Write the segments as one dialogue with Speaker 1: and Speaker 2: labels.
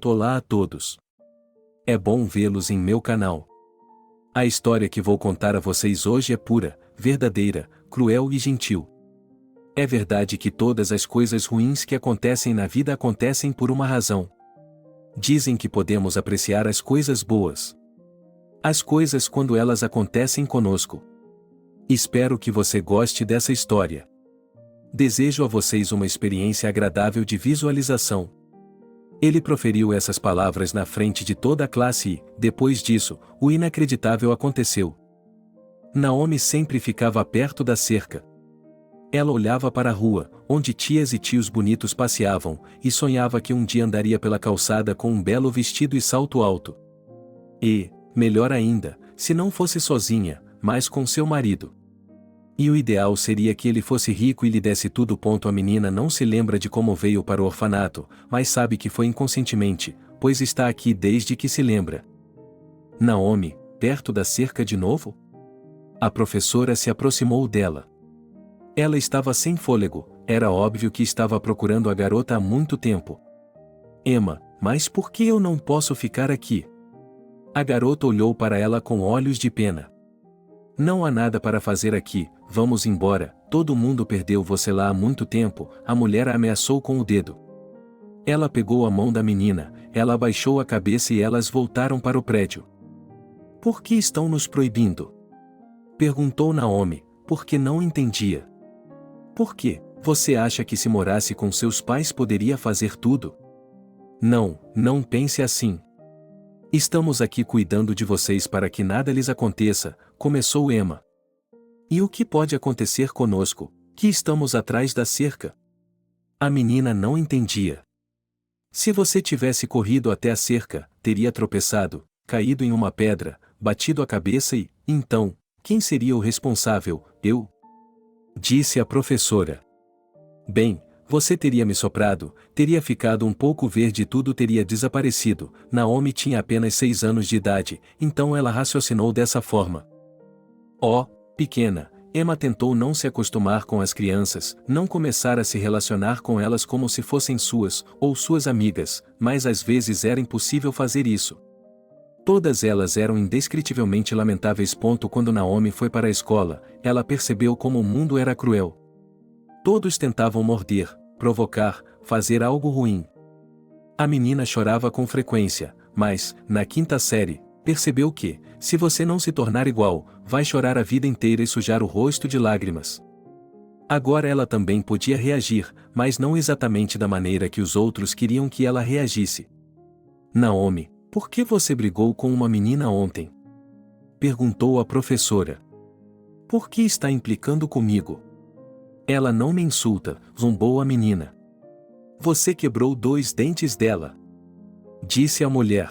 Speaker 1: Olá a todos. É bom vê-los em meu canal. A história que vou contar a vocês hoje é pura, verdadeira, cruel e gentil. É verdade que todas as coisas ruins que acontecem na vida acontecem por uma razão. Dizem que podemos apreciar as coisas boas. As coisas quando elas acontecem conosco. Espero que você goste dessa história. Desejo a vocês uma experiência agradável de visualização. Ele proferiu essas palavras na frente de toda a classe e, depois disso, o inacreditável aconteceu. Naomi sempre ficava perto da cerca. Ela olhava para a rua, onde tias e tios bonitos passeavam, e sonhava que um dia andaria pela calçada com um belo vestido e salto alto. E, melhor ainda, se não fosse sozinha, mas com seu marido. E o ideal seria que ele fosse rico e lhe desse tudo. A menina não se lembra de como veio para o orfanato, mas sabe que foi inconscientemente, pois está aqui desde que se lembra. Naomi, perto da cerca de novo? A professora se aproximou dela. Ela estava sem fôlego, era óbvio que estava procurando a garota há muito tempo. Emma, mas por que eu não posso ficar aqui? A garota olhou para ela com olhos de pena. Não há nada para fazer aqui, vamos embora, todo mundo perdeu você lá há muito tempo, a mulher a ameaçou com o dedo. Ela pegou a mão da menina, ela abaixou a cabeça e elas voltaram para o prédio. Por que estão nos proibindo? Perguntou Naomi, porque não entendia. Por quê? Você acha que se morasse com seus pais poderia fazer tudo? Não pense assim. Estamos aqui cuidando de vocês para que nada lhes aconteça, começou Emma. E o que pode acontecer conosco, que estamos atrás da cerca? A menina não entendia. Se você tivesse corrido até a cerca, teria tropeçado, caído em uma pedra, batido a cabeça e, então, quem seria o responsável? Eu? Disse a professora. Bem, você teria me soprado, teria ficado um pouco verde e tudo teria desaparecido. Naomi tinha apenas 6 anos de idade, então ela raciocinou dessa forma. Oh, pequena, Emma tentou não se acostumar com as crianças, não começar a se relacionar com elas como se fossem suas, ou suas amigas, mas às vezes era impossível fazer isso. Todas elas eram indescritivelmente lamentáveis. Quando Naomi foi para a escola, ela percebeu como o mundo era cruel. Todos tentavam morder, provocar, fazer algo ruim. A menina chorava com frequência, mas, na 5ª série, percebeu que, se você não se tornar igual, vai chorar a vida inteira e sujar o rosto de lágrimas. Agora ela também podia reagir, mas não exatamente da maneira que os outros queriam que ela reagisse. Naomi, por que você brigou com uma menina ontem? Perguntou a professora. Por que está implicando comigo? Ela não me insulta, zombou a menina. Você quebrou 2 dentes dela. Disse a mulher.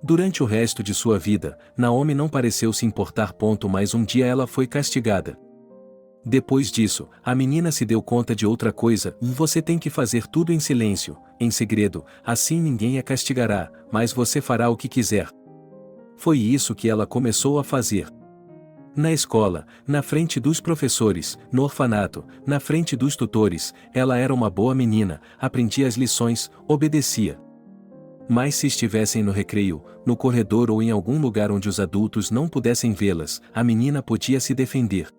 Speaker 1: Durante o resto de sua vida, Naomi não pareceu se importar. Mas um dia ela foi castigada. Depois disso, a menina se deu conta de outra coisa. Você tem que fazer tudo em silêncio, em segredo, assim ninguém a castigará, mas você fará o que quiser. Foi isso que ela começou a fazer. Na escola, na frente dos professores, no orfanato, na frente dos tutores, ela era uma boa menina, aprendia as lições, obedecia. Mas se estivessem no recreio, no corredor ou em algum lugar onde os adultos não pudessem vê-las, a menina podia se defender.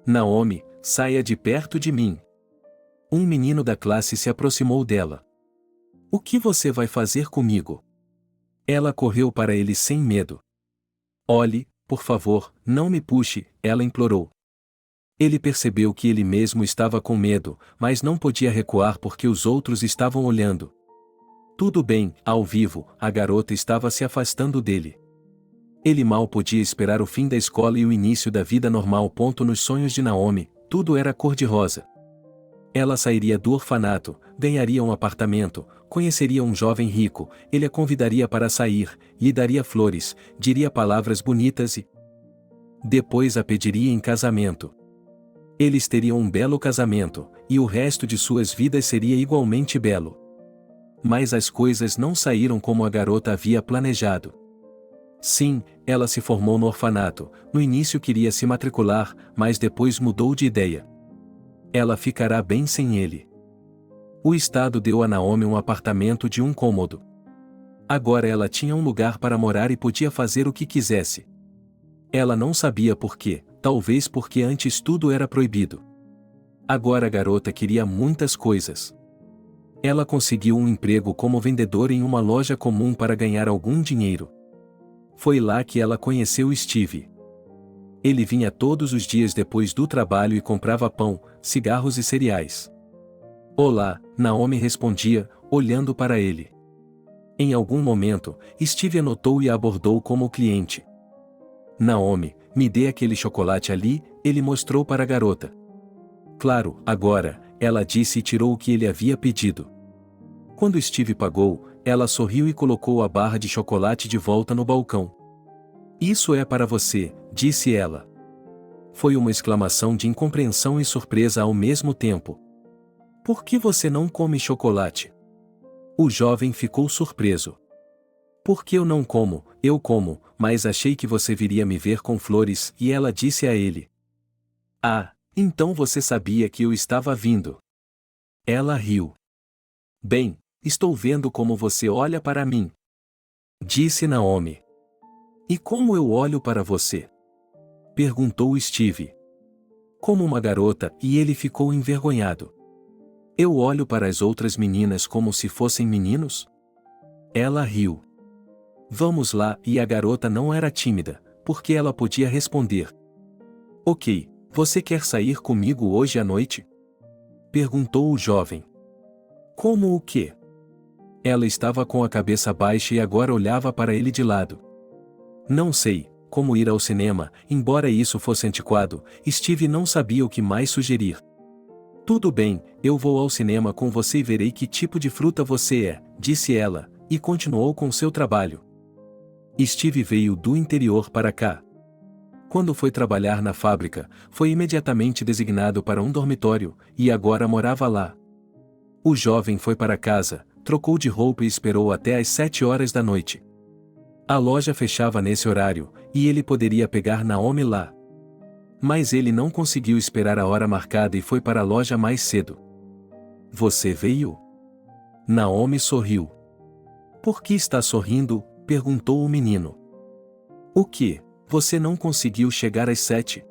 Speaker 1: Naomi, saia de perto de mim. Um menino da classe se aproximou dela. O que você vai fazer comigo? Ela correu para ele sem medo. Olhe, por favor, não me puxe, ela implorou. Ele percebeu que ele mesmo estava com medo, mas não podia recuar porque os outros estavam olhando. Tudo bem, ao vivo, a garota estava se afastando dele. Ele mal podia esperar o fim da escola e o início da vida normal. Nos sonhos de Naomi, tudo era cor-de-rosa. Ela sairia do orfanato, ganharia um apartamento, conheceria um jovem rico, ele a convidaria para sair, lhe daria flores, diria palavras bonitas e depois a pediria em casamento. Eles teriam um belo casamento, e o resto de suas vidas seria igualmente belo. Mas as coisas não saíram como a garota havia planejado. Sim, ela se formou no orfanato, no início queria se matricular, mas depois mudou de ideia. Ela ficará bem sem ele. O Estado deu a Naomi um apartamento de 1 cômodo. Agora ela tinha um lugar para morar e podia fazer o que quisesse. Ela não sabia por quê, talvez porque antes tudo era proibido. Agora a garota queria muitas coisas. Ela conseguiu um emprego como vendedora em uma loja comum para ganhar algum dinheiro. Foi lá que ela conheceu Steve. Ele vinha todos os dias depois do trabalho e comprava pão, cigarros e cereais. Olá, Naomi respondia, olhando para ele. Em algum momento, Steve anotou e a abordou como cliente. Naomi, me dê aquele chocolate ali, ele mostrou para a garota. Claro, agora, ela disse e tirou o que ele havia pedido. Quando Steve pagou, ela sorriu e colocou a barra de chocolate de volta no balcão. Isso é para você, disse ela. Foi uma exclamação de incompreensão e surpresa ao mesmo tempo. Por que você não come chocolate? O jovem ficou surpreso. Por que eu não como? Eu como, mas achei que você viria me ver com flores, e ela disse a ele. Ah, então você sabia que eu estava vindo. Ela riu. Bem, estou vendo como você olha para mim. Disse Naomi. E como eu olho para você? Perguntou Steve. Como uma garota, e ele ficou envergonhado. Eu olho para as outras meninas como se fossem meninos? Ela riu. Vamos lá, e a garota não era tímida, porque ela podia responder. Ok, você quer sair comigo hoje à noite? Perguntou o jovem. Como o quê? Ela estava com a cabeça baixa e agora olhava para ele de lado. Não sei, como ir ao cinema, embora isso fosse antiquado, Steve não sabia o que mais sugerir. Tudo bem, eu vou ao cinema com você e verei que tipo de fruta você é, disse ela, e continuou com seu trabalho. Steve veio do interior para cá. Quando foi trabalhar na fábrica, foi imediatamente designado para um dormitório, e agora morava lá. O jovem foi para casa, trocou de roupa e esperou até às 7 horas da noite. A loja fechava nesse horário, e ele poderia pegar Naomi lá. Mas ele não conseguiu esperar a hora marcada e foi para a loja mais cedo. Você veio? Naomi sorriu. Por que está sorrindo? Perguntou o menino. O que? Você não conseguiu chegar às 7?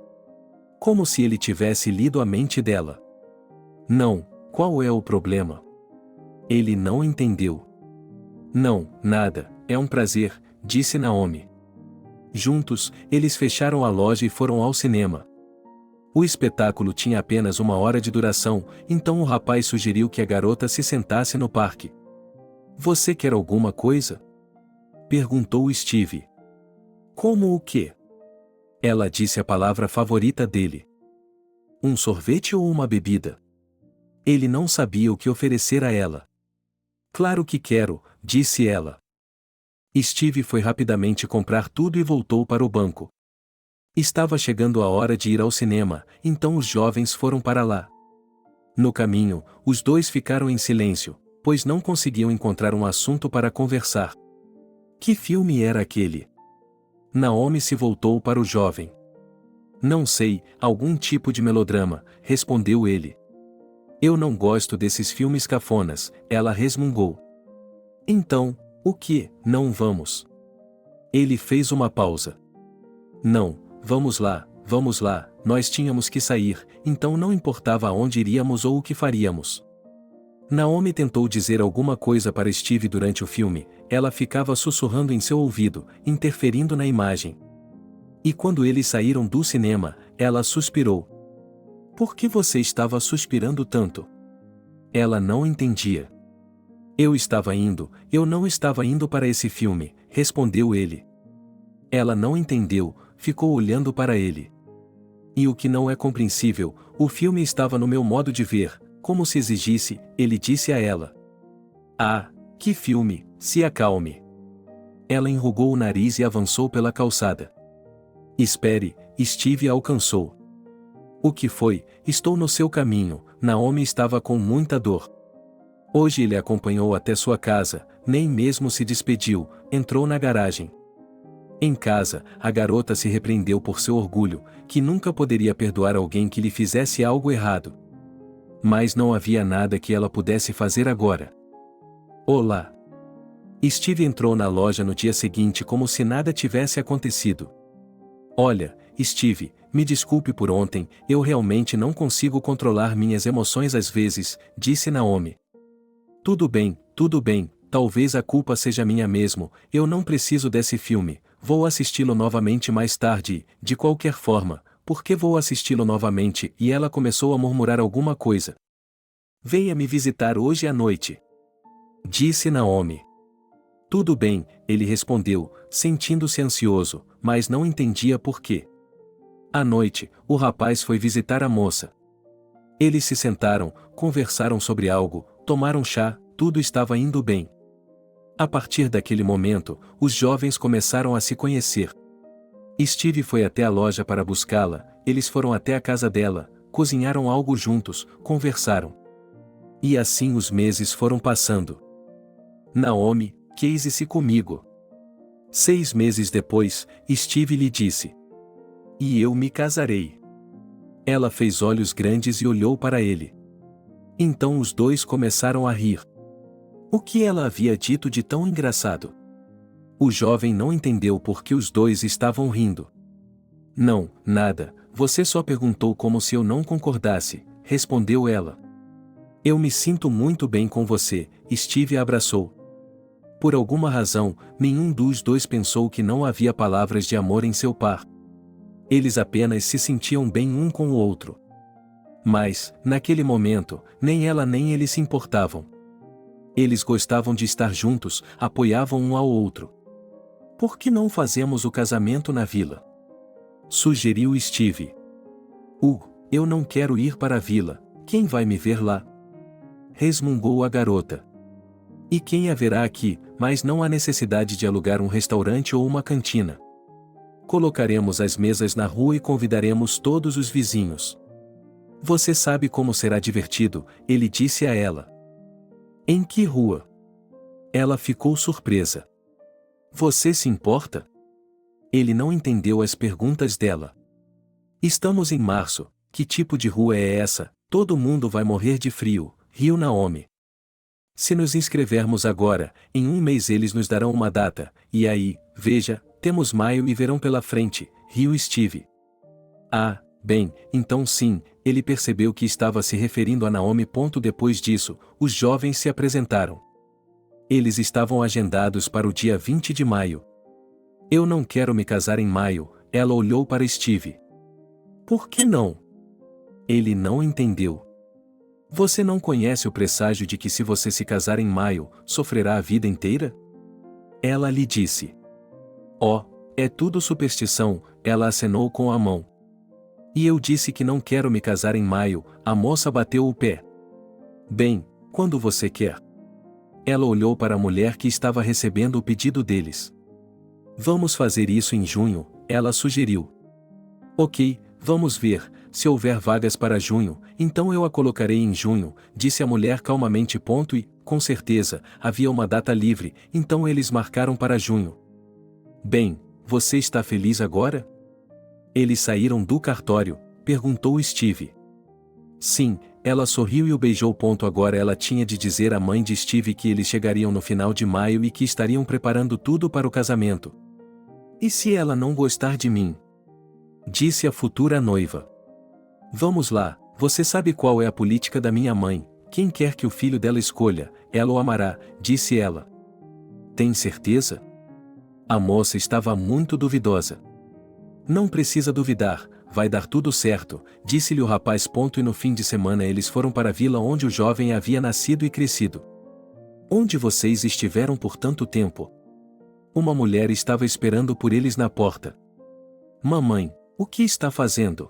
Speaker 1: Como se ele tivesse lido a mente dela. Não, qual é o problema? Ele não entendeu. Não, nada, é um prazer, disse Naomi. Juntos, eles fecharam a loja e foram ao cinema. O espetáculo tinha apenas 1 hora de duração, então o rapaz sugeriu que a garota se sentasse no parque. Você quer alguma coisa? Perguntou Steve. Como o quê? Ela disse a palavra favorita dele. Um sorvete ou uma bebida? Ele não sabia o que oferecer a ela. Claro que quero, disse ela. Steve foi rapidamente comprar tudo e voltou para o banco. Estava chegando a hora de ir ao cinema, então os jovens foram para lá. No caminho, os dois ficaram em silêncio, pois não conseguiam encontrar um assunto para conversar. Que filme era aquele? Naomi se voltou para o jovem. Não sei, algum tipo de melodrama, respondeu ele. Eu não gosto desses filmes cafonas, ela resmungou. Então, o que? Não vamos. Ele fez uma pausa. Não, vamos lá, nós tínhamos que sair, então não importava aonde iríamos ou o que faríamos. Naomi tentou dizer alguma coisa para Steve durante o filme, ela ficava sussurrando em seu ouvido, interferindo na imagem. E quando eles saíram do cinema, ela suspirou. Por que você estava suspirando tanto? Ela não entendia. Eu não estava indo para esse filme, respondeu ele. Ela não entendeu, ficou olhando para ele. E o que não é compreensível, o filme estava no meu modo de ver, como se exigisse, ele disse a ela. Ah, que filme, se acalme. Ela enrugou o nariz e avançou pela calçada. Espere, Steve a alcançou. O que foi? Estou no seu caminho, Naomi estava com muita dor. Hoje ele a acompanhou até sua casa, nem mesmo se despediu, entrou na garagem. Em casa, a garota se repreendeu por seu orgulho, que nunca poderia perdoar alguém que lhe fizesse algo errado. Mas não havia nada que ela pudesse fazer agora. Olá! Steve entrou na loja no dia seguinte como se nada tivesse acontecido. Olha, Steve, me desculpe por ontem, eu realmente não consigo controlar minhas emoções às vezes, disse Naomi. Tudo bem, talvez a culpa seja minha mesmo, eu não preciso desse filme, vou assisti-lo novamente mais tarde, de qualquer forma, por que vou assisti-lo novamente? E ela começou a murmurar alguma coisa. Venha me visitar hoje à noite, disse Naomi. Tudo bem, ele respondeu, sentindo-se ansioso, mas não entendia por quê. À noite, o rapaz foi visitar a moça. Eles se sentaram, conversaram sobre algo, tomaram chá, tudo estava indo bem. A partir daquele momento, os jovens começaram a se conhecer. Steve foi até a loja para buscá-la, eles foram até a casa dela, cozinharam algo juntos, conversaram. E assim os meses foram passando. Naomi, case-se comigo. 6 meses depois, Steve lhe disse: E eu me casarei. Ela fez olhos grandes e olhou para ele. Então os dois começaram a rir. O que ela havia dito de tão engraçado? O jovem não entendeu por que os dois estavam rindo. Não, nada, você só perguntou como se eu não concordasse, respondeu ela. Eu me sinto muito bem com você, Steve a abraçou. Por alguma razão, nenhum dos dois pensou que não havia palavras de amor em seu par. Eles apenas se sentiam bem um com o outro. Mas, naquele momento, nem ela nem ele se importavam. Eles gostavam de estar juntos, apoiavam um ao outro. Por que não fazemos o casamento na vila? Sugeriu Steve. Eu não quero ir para a vila, quem vai me ver lá? Resmungou a garota. E quem haverá aqui, mas não há necessidade de alugar um restaurante ou uma cantina. Colocaremos as mesas na rua e convidaremos todos os vizinhos. Você sabe como será divertido, ele disse a ela. Em que rua? Ela ficou surpresa. Você se importa? Ele não entendeu as perguntas dela. Estamos em março, que tipo de rua é essa? Todo mundo vai morrer de frio, riu Naomi. Se nos inscrevermos agora, em 1 mês eles nos darão uma data, e aí, veja, temos maio e verão pela frente, riu Steve. Ah, bem, então sim, ele percebeu que estava se referindo a Naomi. Depois disso, os jovens se apresentaram. Eles estavam agendados para o dia 20 de maio. Eu não quero me casar em maio, ela olhou para Steve. Por que não? Ele não entendeu. Você não conhece o presságio de que se você se casar em maio, sofrerá a vida inteira? Ela lhe disse. Oh, é tudo superstição, ela acenou com a mão. E eu disse que não quero me casar em maio, a moça bateu o pé. Bem, quando você quer? Ela olhou para a mulher que estava recebendo o pedido deles. Vamos fazer isso em junho, ela sugeriu. Ok, vamos ver, se houver vagas para junho, então eu a colocarei em junho, disse a mulher calmamente. E, com certeza, havia uma data livre, então eles marcaram para junho. Bem, você está feliz agora? Eles saíram do cartório, perguntou Steve. Sim, ela sorriu e o beijou. Agora ela tinha de dizer à mãe de Steve que eles chegariam no final de maio e que estariam preparando tudo para o casamento. E se ela não gostar de mim? Disse a futura noiva. Vamos lá, você sabe qual é a política da minha mãe, quem quer que o filho dela escolha, ela o amará, disse ela. Tem certeza? A moça estava muito duvidosa. Não precisa duvidar, vai dar tudo certo, disse-lhe o rapaz. E no fim de semana eles foram para a vila onde o jovem havia nascido e crescido. Onde vocês estiveram por tanto tempo? Uma mulher estava esperando por eles na porta. Mamãe, o que está fazendo?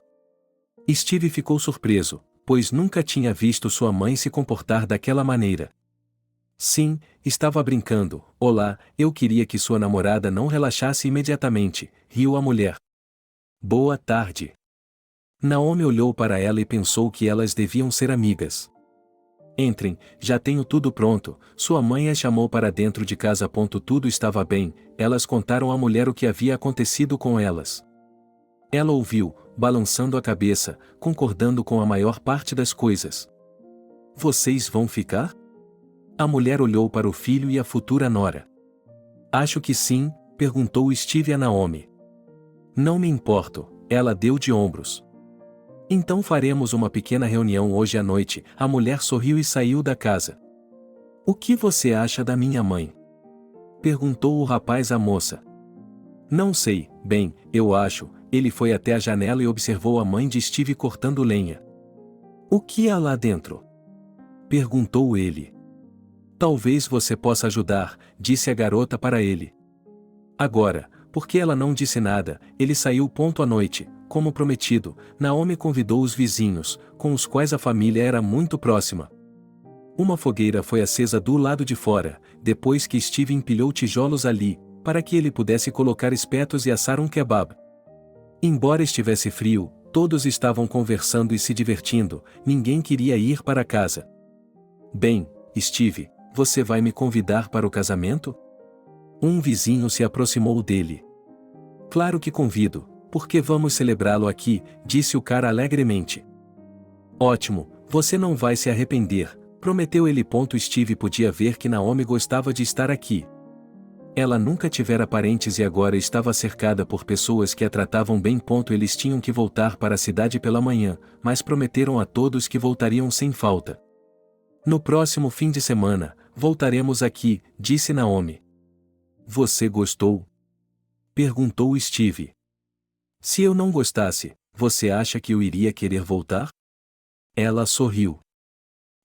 Speaker 1: Steve ficou surpreso, pois nunca tinha visto sua mãe se comportar daquela maneira. Sim, estava brincando. Olá, eu queria que sua namorada não relaxasse imediatamente, riu a mulher. Boa tarde. Naomi olhou para ela e pensou que elas deviam ser amigas. Entrem, já tenho tudo pronto, sua mãe as chamou para dentro de casa. Tudo estava bem, elas contaram à mulher o que havia acontecido com elas. Ela ouviu, balançando a cabeça, concordando com a maior parte das coisas. Vocês vão ficar? A mulher olhou para o filho e a futura nora. Acho que sim, perguntou Steve a Naomi. Não me importo, ela deu de ombros. Então faremos uma pequena reunião hoje à noite. A mulher sorriu e saiu da casa. O que você acha da minha mãe? Perguntou o rapaz à moça. Não sei, bem, eu acho. Ele foi até a janela e observou a mãe de Steve cortando lenha. O que há lá dentro? Perguntou ele. Talvez você possa ajudar, disse a garota para ele. Agora, porque ela não disse nada, ele saiu à noite. Como prometido, Naomi convidou os vizinhos, com os quais a família era muito próxima. Uma fogueira foi acesa do lado de fora, depois que Steve empilhou tijolos ali, para que ele pudesse colocar espetos e assar um kebab. Embora estivesse frio, todos estavam conversando e se divertindo, ninguém queria ir para casa. Bem, Steve, você vai me convidar para o casamento? Um vizinho se aproximou dele. Claro que convido, porque vamos celebrá-lo aqui, disse o cara alegremente. Ótimo, você não vai se arrepender, prometeu ele. Steve podia ver que Naomi gostava de estar aqui. Ela nunca tivera parentes e agora estava cercada por pessoas que a tratavam bem. Eles tinham que voltar para a cidade pela manhã, mas prometeram a todos que voltariam sem falta. No próximo fim de semana, voltaremos aqui, disse Naomi. Você gostou? Perguntou Steve. Se eu não gostasse, você acha que eu iria querer voltar? Ela sorriu.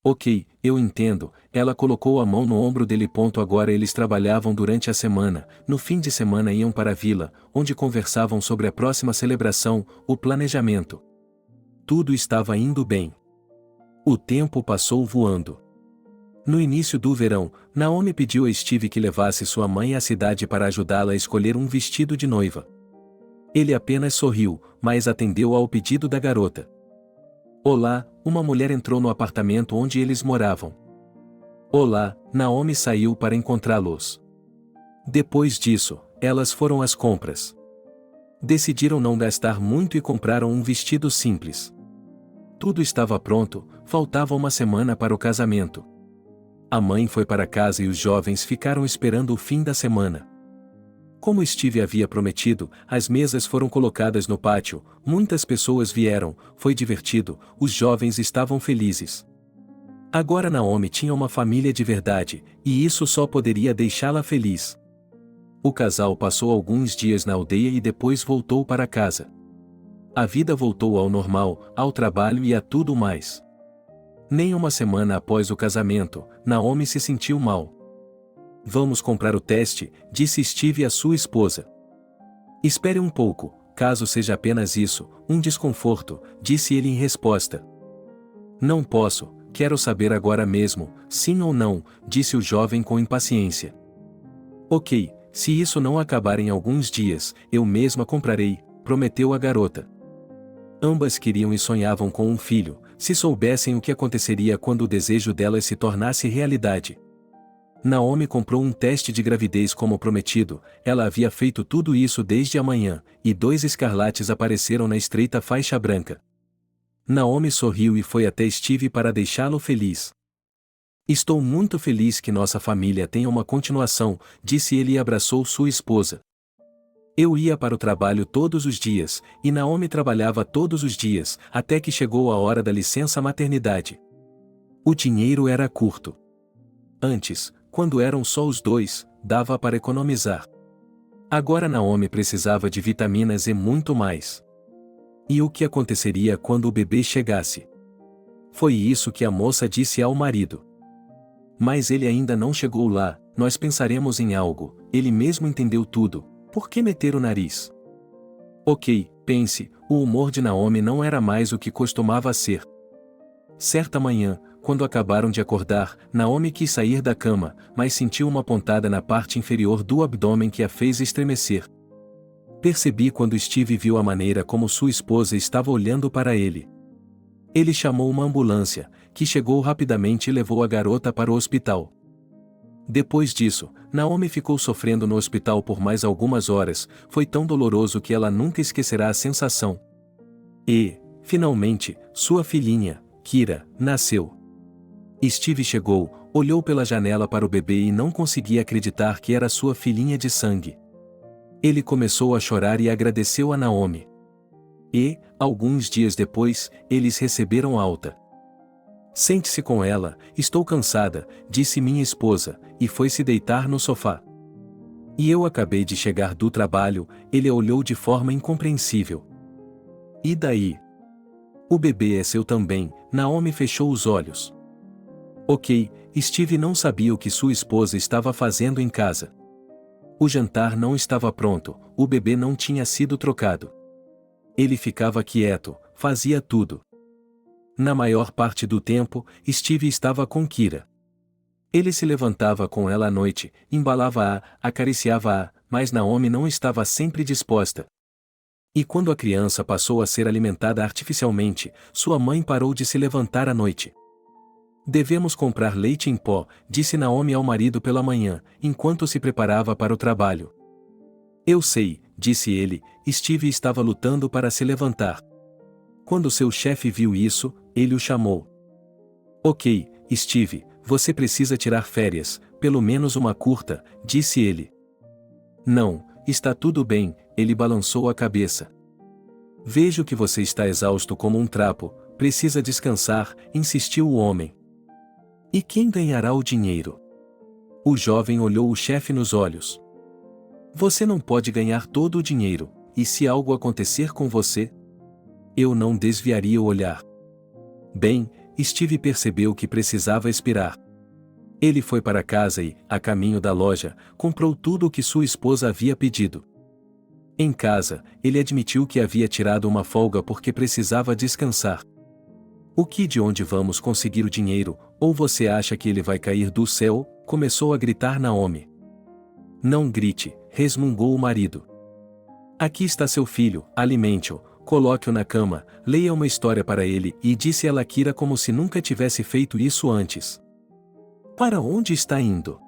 Speaker 1: Ok, eu entendo. Ela colocou a mão no ombro dele. Agora eles trabalhavam durante a semana, no fim de semana iam para a vila, onde conversavam sobre a próxima celebração, o planejamento. Tudo estava indo bem. O tempo passou voando. No início do verão, Naomi pediu a Steve que levasse sua mãe à cidade para ajudá-la a escolher um vestido de noiva. Ele apenas sorriu, mas atendeu ao pedido da garota. Olá, uma mulher entrou no apartamento onde eles moravam. Olá, Naomi saiu para encontrá-los. Depois disso, elas foram às compras. Decidiram não gastar muito e compraram um vestido simples. Tudo estava pronto, faltava uma semana para o casamento. A mãe foi para casa e os jovens ficaram esperando o fim da semana. Como Steve havia prometido, as mesas foram colocadas no pátio, muitas pessoas vieram, foi divertido, os jovens estavam felizes. Agora Naomi tinha uma família de verdade, e isso só poderia deixá-la feliz. O casal passou alguns dias na aldeia e depois voltou para casa. A vida voltou ao normal, ao trabalho e a tudo mais. Nem uma semana após o casamento, Naomi se sentiu mal. Vamos comprar o teste, disse Steve à sua esposa. Espere um pouco, caso seja apenas isso, um desconforto, disse ele em resposta. Não posso, quero saber agora mesmo, sim ou não, disse o jovem com impaciência. Ok, se isso não acabar em alguns dias, eu mesma comprarei, prometeu a garota. Ambas queriam e sonhavam com um filho, se soubessem o que aconteceria quando o desejo delas se tornasse realidade. Naomi comprou um teste de gravidez como prometido, ela havia feito tudo isso desde a manhã, e 2 escarlates apareceram na estreita faixa branca. Naomi sorriu e foi até Steve para deixá-lo feliz. Estou muito feliz que nossa família tenha uma continuação, disse ele e abraçou sua esposa. Eu ia para o trabalho todos os dias, e Naomi trabalhava todos os dias, até que chegou a hora da licença maternidade. O dinheiro era curto. Antes, quando eram só os dois, dava para economizar. Agora Naomi precisava de vitaminas e muito mais. E o que aconteceria quando o bebê chegasse? Foi isso que a moça disse ao marido. Mas ele ainda não chegou lá, nós pensaremos em algo, ele mesmo entendeu tudo. Por que meter o nariz? Ok, pense, o humor de Naomi não era mais o que costumava ser. Certa manhã, quando acabaram de acordar, Naomi quis sair da cama, mas sentiu uma pontada na parte inferior do abdômen que a fez estremecer. Percebi quando Steve viu a maneira como sua esposa estava olhando para ele. Ele chamou uma ambulância, que chegou rapidamente e levou a garota para o hospital. Depois disso, Naomi ficou sofrendo no hospital por mais algumas horas, foi tão doloroso que ela nunca esquecerá a sensação. E, finalmente, sua filhinha, Kira, nasceu. Steve chegou, olhou pela janela para o bebê e não conseguia acreditar que era sua filhinha de sangue. Ele começou a chorar e agradeceu a Naomi. E, alguns dias depois, eles receberam alta. Sente-se com ela, estou cansada, disse minha esposa, e foi se deitar no sofá. E eu acabei de chegar do trabalho, ele olhou de forma incompreensível. E daí? O bebê é seu também, Naomi fechou os olhos. Ok, Steve não sabia o que sua esposa estava fazendo em casa. O jantar não estava pronto, o bebê não tinha sido trocado. Ele ficava quieto, fazia tudo. Na maior parte do tempo, Steve estava com Kira. Ele se levantava com ela à noite, embalava-a, acariciava-a, mas Naomi não estava sempre disposta. E quando a criança passou a ser alimentada artificialmente, sua mãe parou de se levantar à noite. Devemos comprar leite em pó, disse Naomi ao marido pela manhã, enquanto se preparava para o trabalho. Eu sei, disse ele, Steve estava lutando para se levantar. Quando seu chefe viu isso, ele o chamou. Ok, Steve, você precisa tirar férias, pelo menos uma curta, disse ele. Não, está tudo bem, ele balançou a cabeça. Vejo que você está exausto como um trapo, precisa descansar, insistiu o homem. E quem ganhará o dinheiro? O jovem olhou o chefe nos olhos. Você não pode ganhar todo o dinheiro, e se algo acontecer com você? Eu não desviaria o olhar. Bem, Steve percebeu que precisava expirar. Ele foi para casa e, a caminho da loja, comprou tudo o que sua esposa havia pedido. Em casa, ele admitiu que havia tirado uma folga porque precisava descansar. O que de onde vamos conseguir o dinheiro, ou você acha que ele vai cair do céu? Começou a gritar Naomi. Não grite, resmungou o marido. Aqui está seu filho, alimente-o, coloque-o na cama, leia uma história para ele, e disse ela a Kira como se nunca tivesse feito isso antes. Para onde está indo?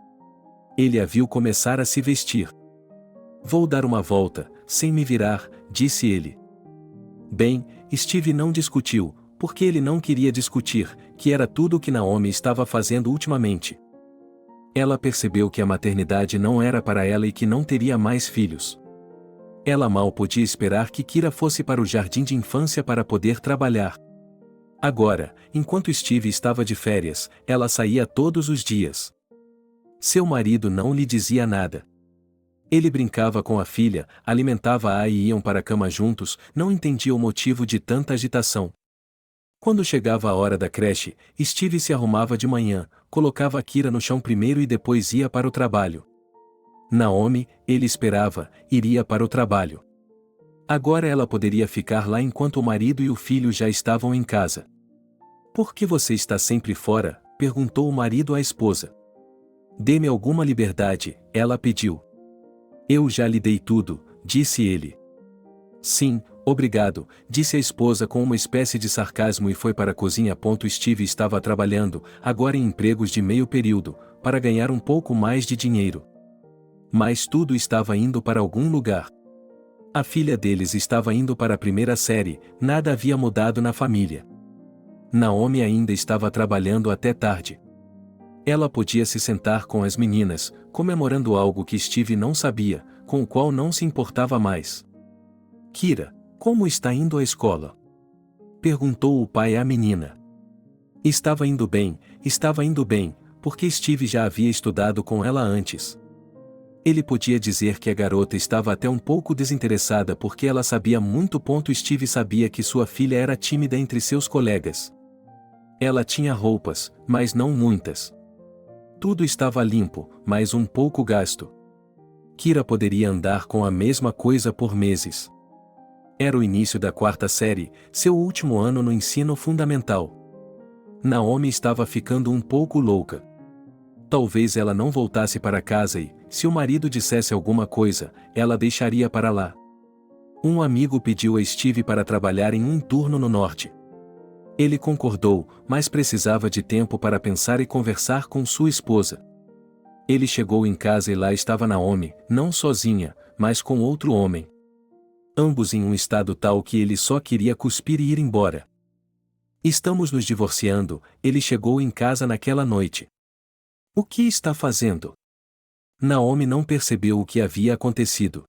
Speaker 1: Ele a viu começar a se vestir. Vou dar uma volta, sem me virar, disse ele. Bem, Steve não discutiu, porque ele não queria discutir, que era tudo o que Naomi estava fazendo ultimamente. Ela percebeu que a maternidade não era para ela e que não teria mais filhos. Ela mal podia esperar que Kira fosse para o jardim de infância para poder trabalhar. Agora, enquanto Steve estava de férias, ela saía todos os dias. Seu marido não lhe dizia nada. Ele brincava com a filha, alimentava-a e iam para a cama juntos, não entendia o motivo de tanta agitação. Quando chegava a hora da creche, Steve se arrumava de manhã, colocava a Kira no chão primeiro e depois ia para o trabalho. Naomi, ele esperava, iria para o trabalho. Agora ela poderia ficar lá enquanto o marido e o filho já estavam em casa. Por que você está sempre fora? Perguntou o marido à esposa. Dê-me alguma liberdade, ela pediu. Eu já lhe dei tudo, disse ele. Sim, obrigado, disse a esposa com uma espécie de sarcasmo e foi para a cozinha. Steve estava trabalhando, agora em empregos de meio período, para ganhar um pouco mais de dinheiro. Mas tudo estava indo para algum lugar. A filha deles estava indo para a primeira série, nada havia mudado na família. Naomi ainda estava trabalhando até tarde. Ela podia se sentar com as meninas, comemorando algo que Steve não sabia, com o qual não se importava mais. Kira, como está indo a escola? Perguntou o pai à menina. Estava indo bem, porque Steve já havia estudado com ela antes. Ele podia dizer que a garota estava até um pouco desinteressada porque ela sabia muito. Steve sabia que sua filha era tímida entre seus colegas. Ela tinha roupas, mas não muitas. Tudo estava limpo, mas um pouco gasto. Kira poderia andar com a mesma coisa por meses. Era o início da quarta série, seu último ano no ensino fundamental. Naomi estava ficando um pouco louca. Talvez ela não voltasse para casa e, se o marido dissesse alguma coisa, ela deixaria para lá. Um amigo pediu a Steve para trabalhar em um turno no norte. Ele concordou, mas precisava de tempo para pensar e conversar com sua esposa. Ele chegou em casa e lá estava Naomi, não sozinha, mas com outro homem. Ambos em um estado tal que ele só queria cuspir e ir embora. Estamos nos divorciando, ele chegou em casa naquela noite. O que está fazendo? Naomi não percebeu o que havia acontecido.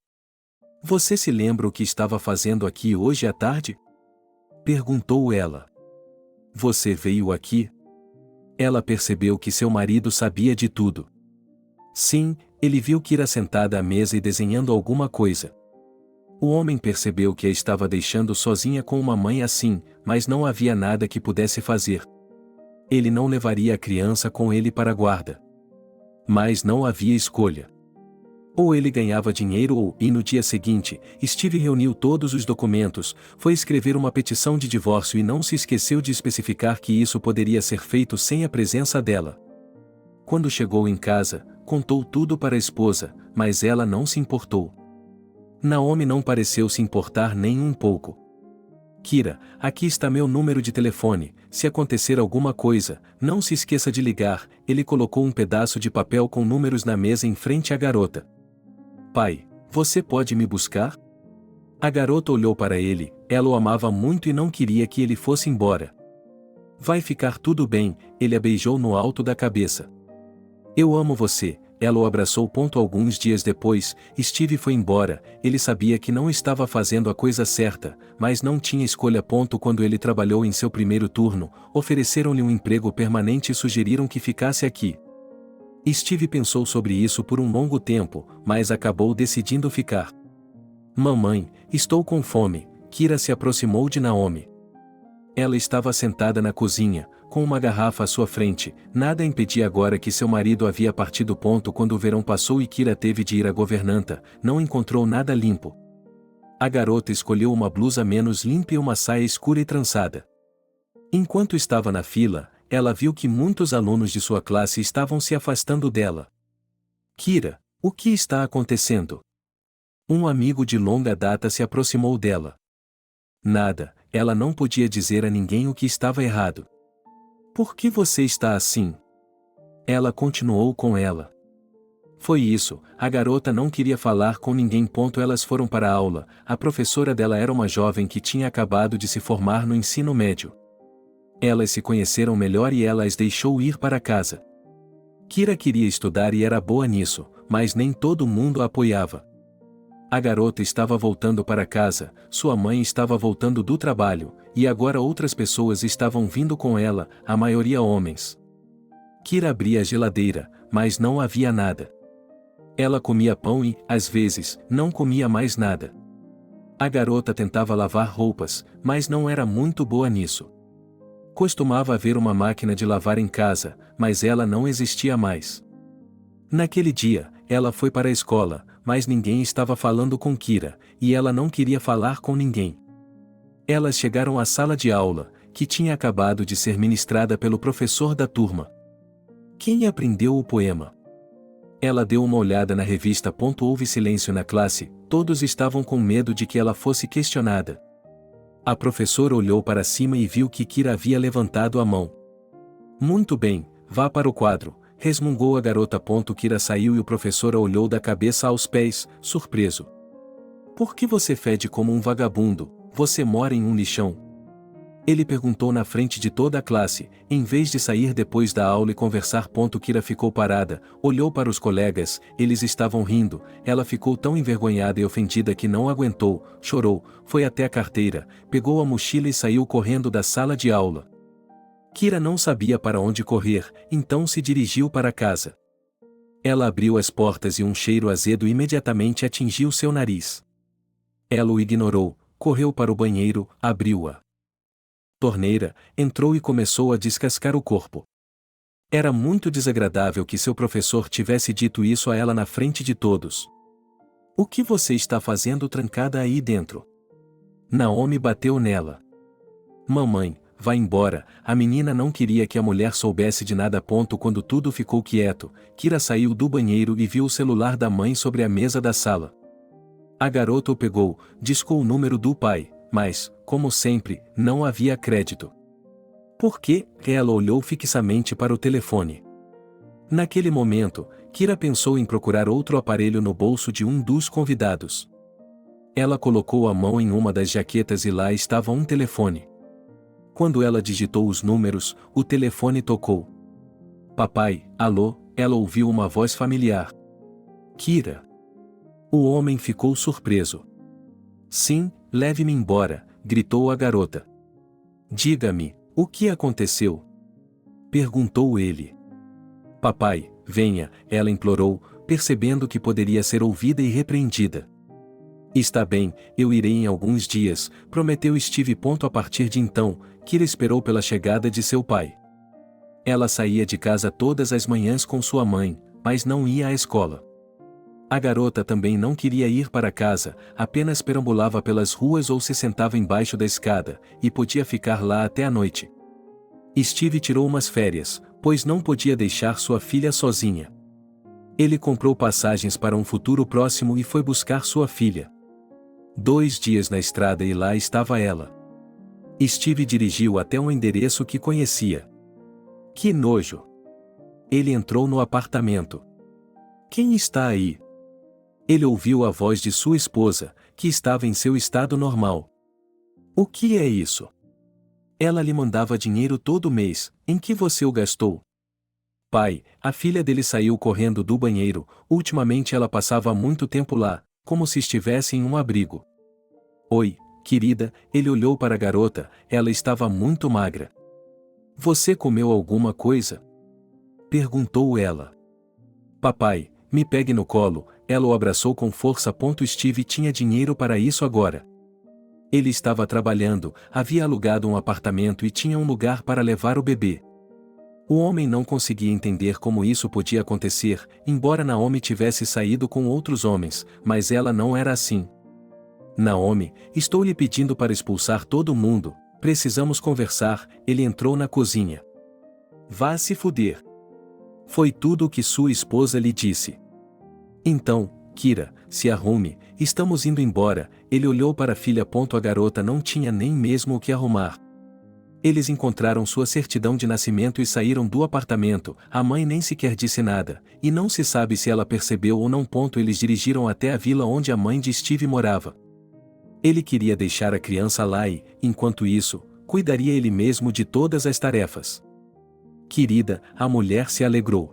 Speaker 1: Você se lembra o que estava fazendo aqui hoje à tarde? Perguntou ela. Você veio aqui? Ela percebeu que seu marido sabia de tudo. Sim, ele viu Kira sentada à mesa e desenhando alguma coisa. O homem percebeu que a estava deixando sozinha com uma mãe assim, mas não havia nada que pudesse fazer. Ele não levaria a criança com ele para a guarda. Mas não havia escolha. Ou ele ganhava dinheiro e no dia seguinte, Steve reuniu todos os documentos, foi escrever uma petição de divórcio e não se esqueceu de especificar que isso poderia ser feito sem a presença dela. Quando chegou em casa, contou tudo para a esposa, mas ela não se importou. Naomi não pareceu se importar nem um pouco. Kira, aqui está meu número de telefone, se acontecer alguma coisa, não se esqueça de ligar. Ele colocou um pedaço de papel com números na mesa em frente à garota. Pai, você pode me buscar? A garota olhou para ele, ela o amava muito e não queria que ele fosse embora. Vai ficar tudo bem, ele a beijou no alto da cabeça. Eu amo você, ela o abraçou. Alguns dias depois, Steve foi embora, ele sabia que não estava fazendo a coisa certa, mas não tinha escolha. Quando ele trabalhou em seu primeiro turno, ofereceram-lhe um emprego permanente e sugeriram que ficasse aqui. Steve pensou sobre isso por um longo tempo, mas acabou decidindo ficar. Mamãe, estou com fome. Kira se aproximou de Naomi. Ela estava sentada na cozinha, com uma garrafa à sua frente, nada impedia agora que seu marido havia partido. Quando o verão passou e Kira teve de ir à governanta, não encontrou nada limpo. A garota escolheu uma blusa menos limpa e uma saia escura e trançada. Enquanto estava na fila, ela viu que muitos alunos de sua classe estavam se afastando dela. Kira, o que está acontecendo? Um amigo de longa data se aproximou dela. Nada, ela não podia dizer a ninguém o que estava errado. Por que você está assim? Ela continuou com ela. Foi isso, a garota não queria falar com ninguém. Elas foram para a aula, a professora dela era uma jovem que tinha acabado de se formar no ensino médio. Elas se conheceram melhor e ela as deixou ir para casa. Kira queria estudar e era boa nisso, mas nem todo mundo a apoiava. A garota estava voltando para casa, sua mãe estava voltando do trabalho, e agora outras pessoas estavam vindo com ela, a maioria homens. Kira abria a geladeira, mas não havia nada. Ela comia pão e, às vezes, não comia mais nada. A garota tentava lavar roupas, mas não era muito boa nisso. Costumava haver uma máquina de lavar em casa, mas ela não existia mais. Naquele dia, ela foi para a escola, mas ninguém estava falando com Kira, e ela não queria falar com ninguém. Elas chegaram à sala de aula, que tinha acabado de ser ministrada pelo professor da turma. Quem aprendeu o poema? Ela deu uma olhada na revista. Houve silêncio na classe, todos estavam com medo de que ela fosse questionada. A professora olhou para cima e viu que Kira havia levantado a mão. Muito bem, vá para o quadro, resmungou a garota. Kira saiu e o professor a olhou da cabeça aos pés, surpreso. Por que você fede como um vagabundo? Você mora em um lixão? Ele perguntou na frente de toda a classe, em vez de sair depois da aula e conversar. Kira ficou parada, olhou para os colegas, eles estavam rindo, ela ficou tão envergonhada e ofendida que não aguentou, chorou, foi até a carteira, pegou a mochila e saiu correndo da sala de aula. Kira não sabia para onde correr, então se dirigiu para casa. Ela abriu as portas e um cheiro azedo imediatamente atingiu seu nariz. Ela o ignorou, correu para o banheiro, abriu-a torneira, entrou e começou a descascar o corpo. Era muito desagradável que seu professor tivesse dito isso a ela na frente de todos. O que você está fazendo trancada aí dentro? Naomi bateu nela. Mamãe, vá embora, a menina não queria que a mulher soubesse de nada. Quando tudo ficou quieto, Kira saiu do banheiro e viu o celular da mãe sobre a mesa da sala. A garota o pegou, discou o número do pai, mas, como sempre, não havia crédito. Por quê? Ela olhou fixamente para o telefone. Naquele momento, Kira pensou em procurar outro aparelho no bolso de um dos convidados. Ela colocou a mão em uma das jaquetas e lá estava um telefone. Quando ela digitou os números, o telefone tocou. Papai, alô, ela ouviu uma voz familiar. Kira. O homem ficou surpreso. Sim, leve-me embora, gritou a garota. Diga-me, o que aconteceu? Perguntou ele. Papai, venha, ela implorou, percebendo que poderia ser ouvida e repreendida. Está bem, eu irei em alguns dias, prometeu Steve. A partir de então, Kira esperou pela chegada de seu pai. Ela saía de casa todas as manhãs com sua mãe, mas não ia à escola. A garota também não queria ir para casa, apenas perambulava pelas ruas ou se sentava embaixo da escada, e podia ficar lá até a noite. Steve tirou umas férias, pois não podia deixar sua filha sozinha. Ele comprou passagens para um futuro próximo e foi buscar sua filha. 2 dias na estrada e lá estava ela. Steve dirigiu até um endereço que conhecia. Que nojo! Ele entrou no apartamento. Quem está aí? Ele ouviu a voz de sua esposa, que estava em seu estado normal. O que é isso? Ela lhe mandava dinheiro todo mês, em que você o gastou? Pai, a filha dele saiu correndo do banheiro, ultimamente ela passava muito tempo lá, como se estivesse em um abrigo. Oi, querida, ele olhou para a garota, ela estava muito magra. Você comeu alguma coisa? Perguntou ela. Papai, me pegue no colo, ela o abraçou com força. Steve tinha dinheiro para isso agora. Ele estava trabalhando, havia alugado um apartamento e tinha um lugar para levar o bebê. O homem não conseguia entender como isso podia acontecer, embora Naomi tivesse saído com outros homens, mas ela não era assim. Naomi, estou lhe pedindo para expulsar todo mundo, precisamos conversar. Ele entrou na cozinha. Vá se fuder. Foi tudo o que sua esposa lhe disse. Então, Kira, se arrume, estamos indo embora. Ele olhou para a filha. A garota não tinha nem mesmo o que arrumar. Eles encontraram sua certidão de nascimento e saíram do apartamento. A mãe nem sequer disse nada, e não se sabe se ela percebeu ou não. Eles dirigiram até a vila onde a mãe de Steve morava. Ele queria deixar a criança lá e, enquanto isso, cuidaria ele mesmo de todas as tarefas. Querida, a mulher se alegrou.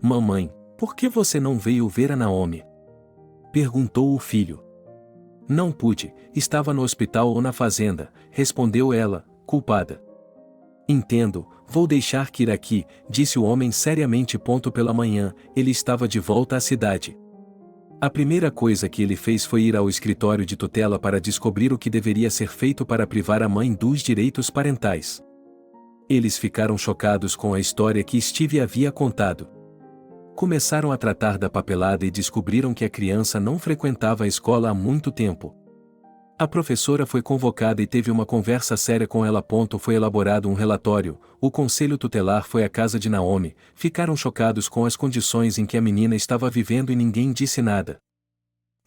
Speaker 1: Mamãe, por que você não veio ver a Naomi? Perguntou o filho. Não pude, estava no hospital ou na fazenda, respondeu ela, culpada. Entendo, vou deixar que ir aqui, disse o homem seriamente. Pela manhã, ele estava de volta à cidade. A primeira coisa que ele fez foi ir ao escritório de tutela para descobrir o que deveria ser feito para privar a mãe dos direitos parentais. Eles ficaram chocados com a história que Steve havia contado. Começaram a tratar da papelada e descobriram que a criança não frequentava a escola há muito tempo. A professora foi convocada e teve uma conversa séria com ela. Foi elaborado um relatório, o conselho tutelar foi à casa de Naomi, ficaram chocados com as condições em que a menina estava vivendo e ninguém disse nada.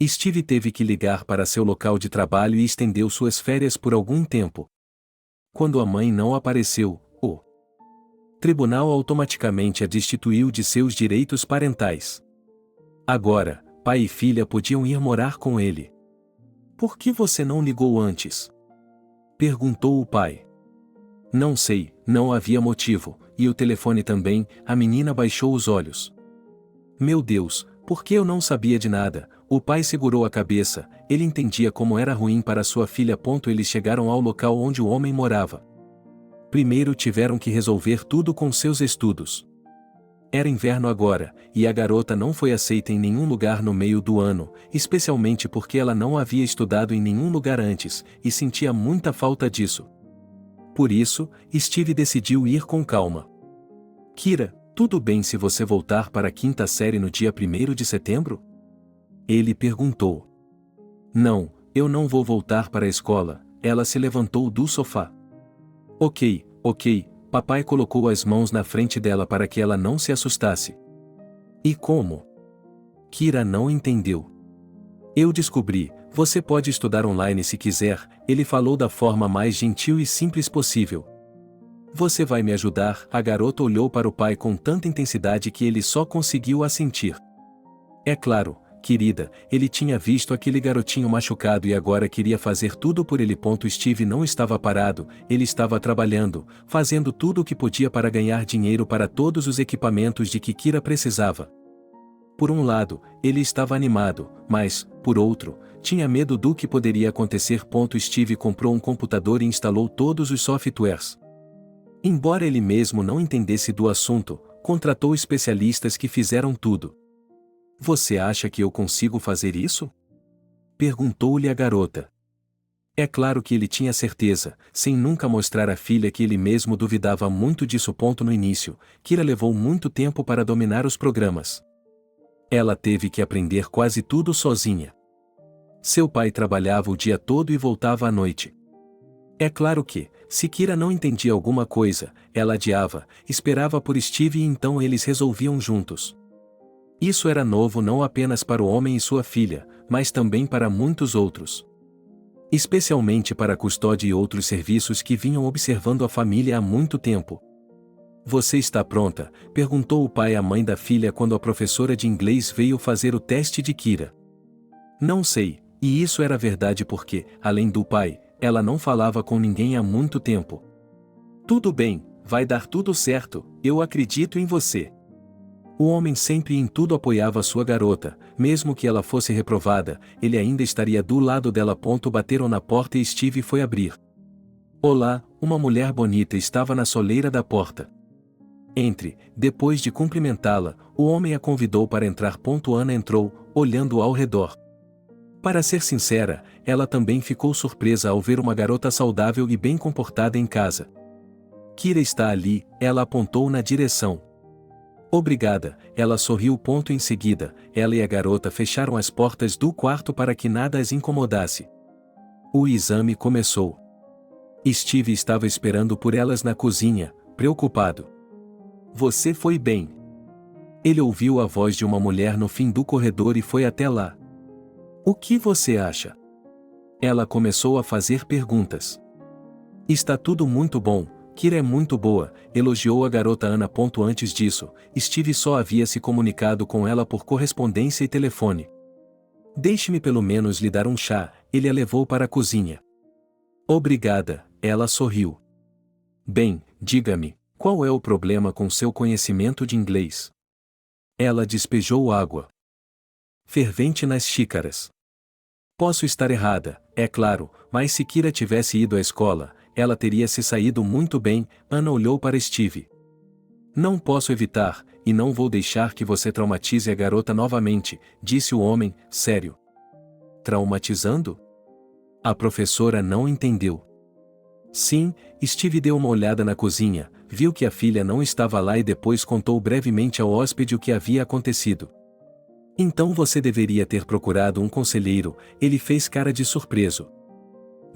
Speaker 1: Steve teve que ligar para seu local de trabalho e estendeu suas férias por algum tempo. Quando a mãe não apareceu, o tribunal automaticamente a destituiu de seus direitos parentais. Agora, pai e filha podiam ir morar com ele. Por que você não ligou antes? Perguntou o pai. Não sei, não havia motivo, e o telefone também. A menina baixou os olhos. Meu Deus, por que eu não sabia de nada? O pai segurou a cabeça, ele entendia como era ruim para sua filha. Eles chegaram ao local onde o homem morava. Primeiro tiveram que resolver tudo com seus estudos. Era inverno agora, e a garota não foi aceita em nenhum lugar no meio do ano, especialmente porque ela não havia estudado em nenhum lugar antes, e sentia muita falta disso. Por isso, Steve decidiu ir com calma. Kira, tudo bem se você voltar para a 5ª série no dia 1º de setembro? Ele perguntou. Não, eu não vou voltar para a escola. Ela se levantou do sofá. Ok. Papai colocou as mãos na frente dela para que ela não se assustasse. E como? Kira não entendeu. Eu descobri, você pode estudar online se quiser, ele falou da forma mais gentil e simples possível. Você vai me ajudar? A garota olhou para o pai com tanta intensidade que ele só conseguiu assentir. É claro, querida, ele tinha visto aquele garotinho machucado e agora queria fazer tudo por ele. Steve não estava parado, ele estava trabalhando, fazendo tudo o que podia para ganhar dinheiro para todos os equipamentos de que Kira precisava. Por um lado, ele estava animado, mas, por outro, tinha medo do que poderia acontecer. Steve comprou um computador e instalou todos os softwares. Embora ele mesmo não entendesse do assunto, contratou especialistas que fizeram tudo. Você acha que eu consigo fazer isso? Perguntou-lhe a garota. É claro que ele tinha certeza, sem nunca mostrar à filha que ele mesmo duvidava muito disso. No início, Kira levou muito tempo para dominar os programas. Ela teve que aprender quase tudo sozinha. Seu pai trabalhava o dia todo e voltava à noite. É claro que, se Kira não entendia alguma coisa, ela adiava, esperava por Steve e então eles resolviam juntos. Isso era novo não apenas para o homem e sua filha, mas também para muitos outros. Especialmente para a custódia e outros serviços que vinham observando a família há muito tempo. Você está pronta? Perguntou o pai à mãe da filha quando a professora de inglês veio fazer o teste de Kira. Não sei, e isso era verdade porque, além do pai, ela não falava com ninguém há muito tempo. Tudo bem, vai dar tudo certo, eu acredito em você. O homem sempre em tudo apoiava sua garota, mesmo que ela fosse reprovada, ele ainda estaria do lado dela. Bateram na porta e Steve foi abrir. Olá, uma mulher bonita estava na soleira da porta. Entre, depois de cumprimentá-la, o homem a convidou para entrar. Ana entrou, olhando ao redor. Para ser sincera, ela também ficou surpresa ao ver uma garota saudável e bem comportada em casa. Kira está ali, ela apontou na direção. Obrigada, ela sorriu. Em seguida, ela e a garota fecharam as portas do quarto para que nada as incomodasse. O exame começou. Steve estava esperando por elas na cozinha, preocupado. Você foi bem. Ele ouviu a voz de uma mulher no fim do corredor e foi até lá. O que você acha? Ela começou a fazer perguntas. Está tudo muito bom, Kira é muito boa, elogiou a garota Ana. Antes disso, Steve só havia se comunicado com ela por correspondência e telefone. Deixe-me pelo menos lhe dar um chá, ele a levou para a cozinha. Obrigada, ela sorriu. Bem, diga-me, qual é o problema com seu conhecimento de inglês? Ela despejou água fervente nas xícaras. Posso estar errada, é claro, mas se Kira tivesse ido à escola, ela teria se saído muito bem. Ana olhou para Steve. Não posso evitar, e não vou deixar que você traumatize a garota novamente, disse o homem, sério. Traumatizando? A professora não entendeu. Sim, Steve deu uma olhada na cozinha, viu que a filha não estava lá e depois contou brevemente ao hóspede o que havia acontecido. Então você deveria ter procurado um conselheiro, ele fez cara de surpreso.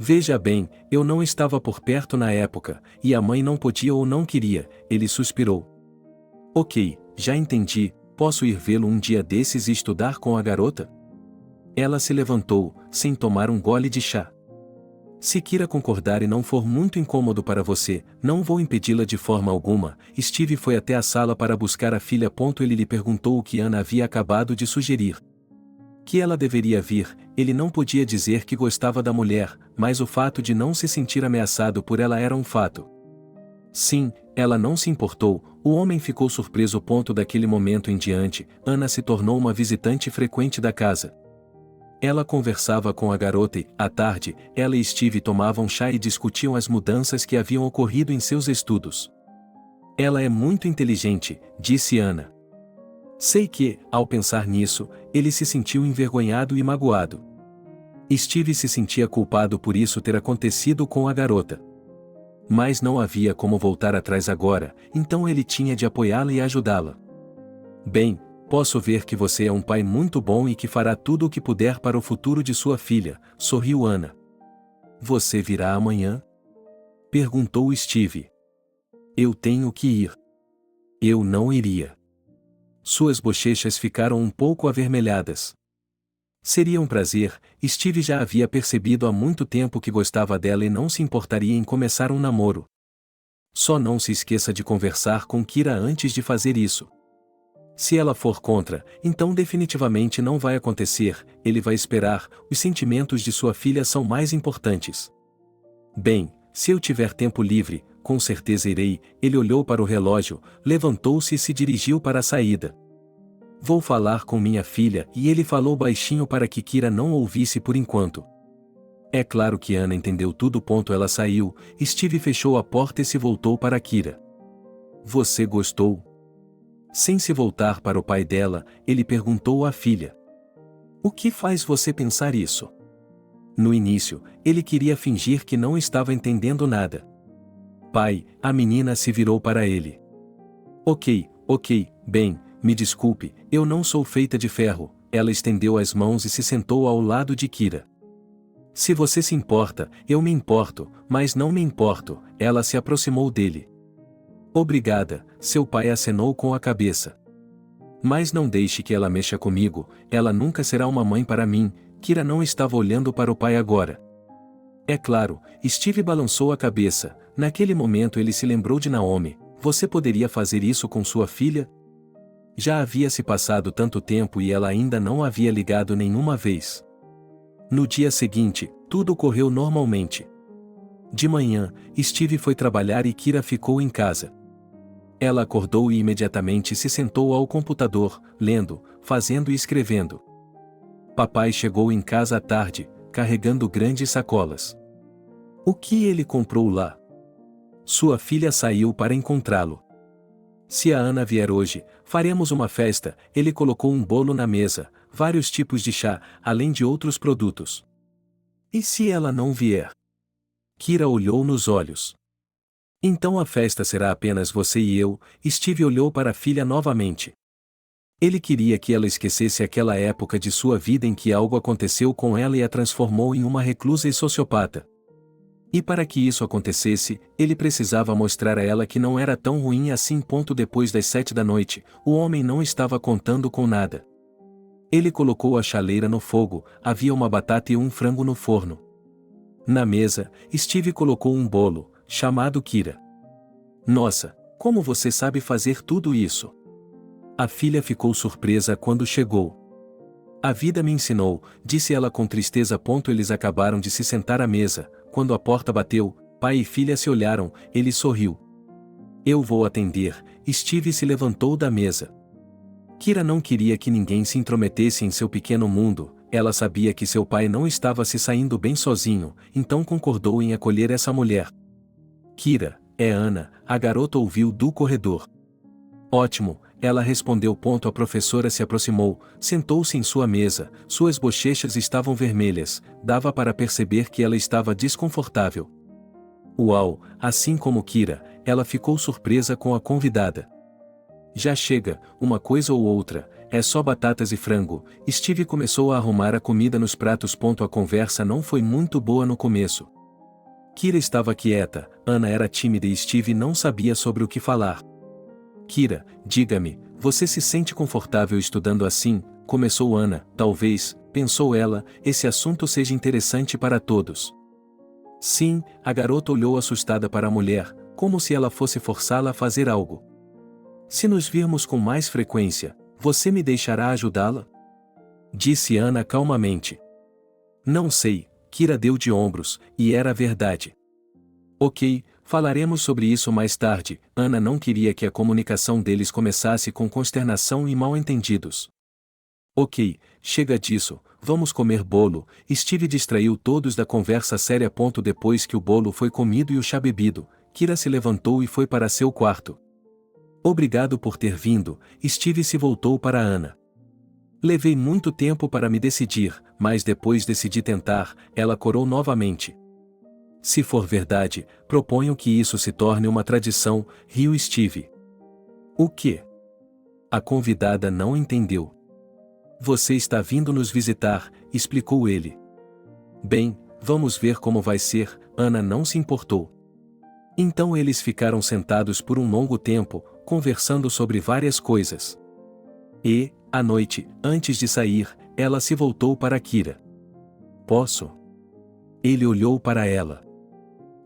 Speaker 1: Veja bem, eu não estava por perto na época, e a mãe não podia ou não queria, ele suspirou. Ok, já entendi, posso ir vê-lo um dia desses e estudar com a garota? Ela se levantou, sem tomar um gole de chá. Se Kira concordar e não for muito incômodo para você, não vou impedi-la de forma alguma. Steve foi até a sala para buscar a filha. Ele lhe perguntou o que Ana havia acabado de sugerir. Que ela deveria vir, ele não podia dizer que gostava da mulher, mas o fato de não se sentir ameaçado por ela era um fato. Sim, ela não se importou, o homem ficou surpreso. Daquele momento em diante, Ana se tornou uma visitante frequente da casa. Ela conversava com a garota e, à tarde, ela e Steve tomavam chá e discutiam as mudanças que haviam ocorrido em seus estudos. Ela é muito inteligente, disse Ana. Sei que, ao pensar nisso, ele se sentiu envergonhado e magoado. Steve se sentia culpado por isso ter acontecido com a garota. Mas não havia como voltar atrás agora, então ele tinha de apoiá-la e ajudá-la. Bem, posso ver que você é um pai muito bom e que fará tudo o que puder para o futuro de sua filha, sorriu Ana. Você virá amanhã? Perguntou Steve. Eu tenho que ir. Eu não iria. Suas bochechas ficaram um pouco avermelhadas. Seria um prazer, Steve já havia percebido há muito tempo que gostava dela e não se importaria em começar um namoro. Só não se esqueça de conversar com Kira antes de fazer isso. Se ela for contra, então definitivamente não vai acontecer, ele vai esperar, os sentimentos de sua filha são mais importantes. Bem, se eu tiver tempo livre, com certeza irei. Ele olhou para o relógio, levantou-se e se dirigiu para a saída. Vou falar com minha filha, e ele falou baixinho para que Kira não ouvisse por enquanto. É claro que Ana entendeu tudo. Ela saiu, Steve fechou a porta e se voltou para Kira. Você gostou? Sem se voltar para o pai dela, ele perguntou à filha. O que faz você pensar isso? No início, ele queria fingir que não estava entendendo nada. Pai, a menina se virou para ele. Ok, bem, me desculpe, eu não sou feita de ferro. Ela estendeu as mãos e se sentou ao lado de Kira. Se você se importa, eu me importo, mas não me importo. Ela se aproximou dele. Obrigada, seu pai acenou com a cabeça. Mas não deixe que ela mexa comigo, ela nunca será uma mãe para mim. Kira não estava olhando para o pai agora. É claro, Steve balançou a cabeça. Naquele momento ele se lembrou de Naomi. Você poderia fazer isso com sua filha? Já havia se passado tanto tempo e ela ainda não havia ligado nenhuma vez. No dia seguinte, tudo correu normalmente. De manhã, Steve foi trabalhar e Kira ficou em casa. Ela acordou e imediatamente se sentou ao computador, lendo, fazendo e escrevendo. Papai chegou em casa à tarde, carregando grandes sacolas. O que ele comprou lá? Sua filha saiu para encontrá-lo. Se a Ana vier hoje, faremos uma festa. Ele colocou um bolo na mesa, vários tipos de chá, além de outros produtos. E se ela não vier? Kira olhou nos olhos. Então a festa será apenas você e eu. Steve olhou para a filha novamente. Ele queria que ela esquecesse aquela época de sua vida em que algo aconteceu com ela e a transformou em uma reclusa e sociopata. E para que isso acontecesse, ele precisava mostrar a ela que não era tão ruim assim. Depois das 7 da noite, o homem não estava contando com nada. Ele colocou a chaleira no fogo, havia uma batata e um frango no forno. Na mesa, Steve colocou um bolo, chamado Kira. Nossa, como você sabe fazer tudo isso? A filha ficou surpresa quando chegou. A vida me ensinou, disse ela com tristeza. Eles acabaram de se sentar à mesa, quando a porta bateu, pai e filha se olharam, ele sorriu. Eu vou atender. Steve se levantou da mesa. Kira não queria que ninguém se intrometesse em seu pequeno mundo, ela sabia que seu pai não estava se saindo bem sozinho, então concordou em acolher essa mulher. Kira, é Ana, a garota ouviu do corredor. Ótimo, ela respondeu. A professora se aproximou, sentou-se em sua mesa, suas bochechas estavam vermelhas, dava para perceber que ela estava desconfortável. Uau, assim como Kira, ela ficou surpresa com a convidada. Já chega, uma coisa ou outra, é só batatas e frango. Steve começou a arrumar a comida nos pratos. A conversa não foi muito boa no começo. Kira estava quieta, Ana era tímida e Steve não sabia sobre o que falar. Kira, diga-me, você se sente confortável estudando assim? Começou Ana. Talvez, pensou ela, esse assunto seja interessante para todos. Sim, a garota olhou assustada para a mulher, como se ela fosse forçá-la a fazer algo. Se nos virmos com mais frequência, você me deixará ajudá-la? Disse Ana calmamente. Não sei, Kira deu de ombros, e era verdade. Ok, falaremos sobre isso mais tarde. Ana não queria que a comunicação deles começasse com consternação e mal-entendidos. Ok, chega disso, vamos comer bolo. Steve distraiu todos da conversa séria. Depois que o bolo foi comido e o chá bebido, Kira se levantou e foi para seu quarto. Obrigado por ter vindo. Steve se voltou para Ana. Levei muito tempo para me decidir, mas depois decidi tentar. Ela corou novamente. Se for verdade, proponho que isso se torne uma tradição, riu Steve. O quê? A convidada não entendeu. Você está vindo nos visitar, explicou ele. Bem, vamos ver como vai ser. Ana não se importou. Então eles ficaram sentados por um longo tempo, conversando sobre várias coisas. E, à noite, antes de sair, ela se voltou para Kira. Posso? Ele olhou para ela.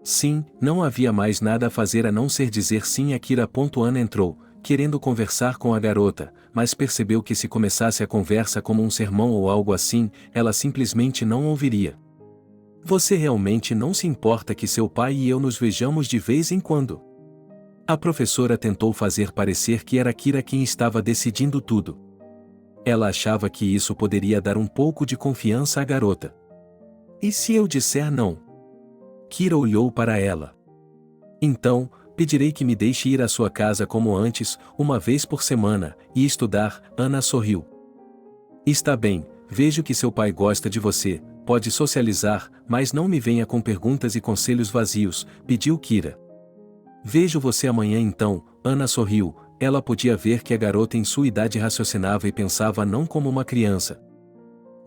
Speaker 1: Sim, não havia mais nada a fazer a não ser dizer sim a Kira. Ana entrou, querendo conversar com a garota, mas percebeu que se começasse a conversa como um sermão ou algo assim, ela simplesmente não ouviria. Você realmente não se importa que seu pai e eu nos vejamos de vez em quando? A professora tentou fazer parecer que era Kira quem estava decidindo tudo. Ela achava que isso poderia dar um pouco de confiança à garota. E se eu disser não? Kira olhou para ela. Então, pedirei que me deixe ir à sua casa como antes, uma vez por semana, e estudar. Ana sorriu. Está bem, vejo que seu pai gosta de você, pode socializar, mas não me venha com perguntas e conselhos vazios, pediu Kira. Vejo você amanhã então. Ana sorriu, ela podia ver que a garota em sua idade raciocinava e pensava não como uma criança.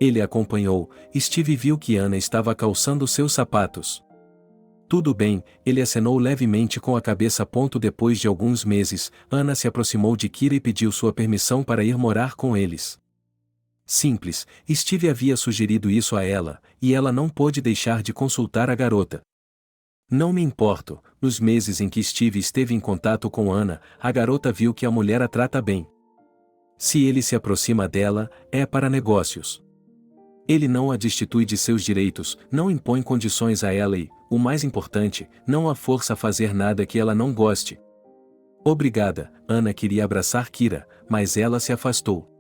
Speaker 1: Ele acompanhou. Steve viu que Ana estava calçando seus sapatos. Tudo bem, ele acenou levemente com a cabeça. Depois de alguns meses, Ana se aproximou de Kira e pediu sua permissão para ir morar com eles. Simples, Steve havia sugerido isso a ela, e ela não pôde deixar de consultar a garota. Não me importo. Nos meses em que Steve esteve em contato com Ana, a garota viu que a mulher a trata bem. Se ele se aproxima dela, é para negócios. Ele não a destitui de seus direitos, não impõe condições a ela e, o mais importante, não a força a fazer nada que ela não goste. Obrigada. Ana queria abraçar Kira, mas ela se afastou.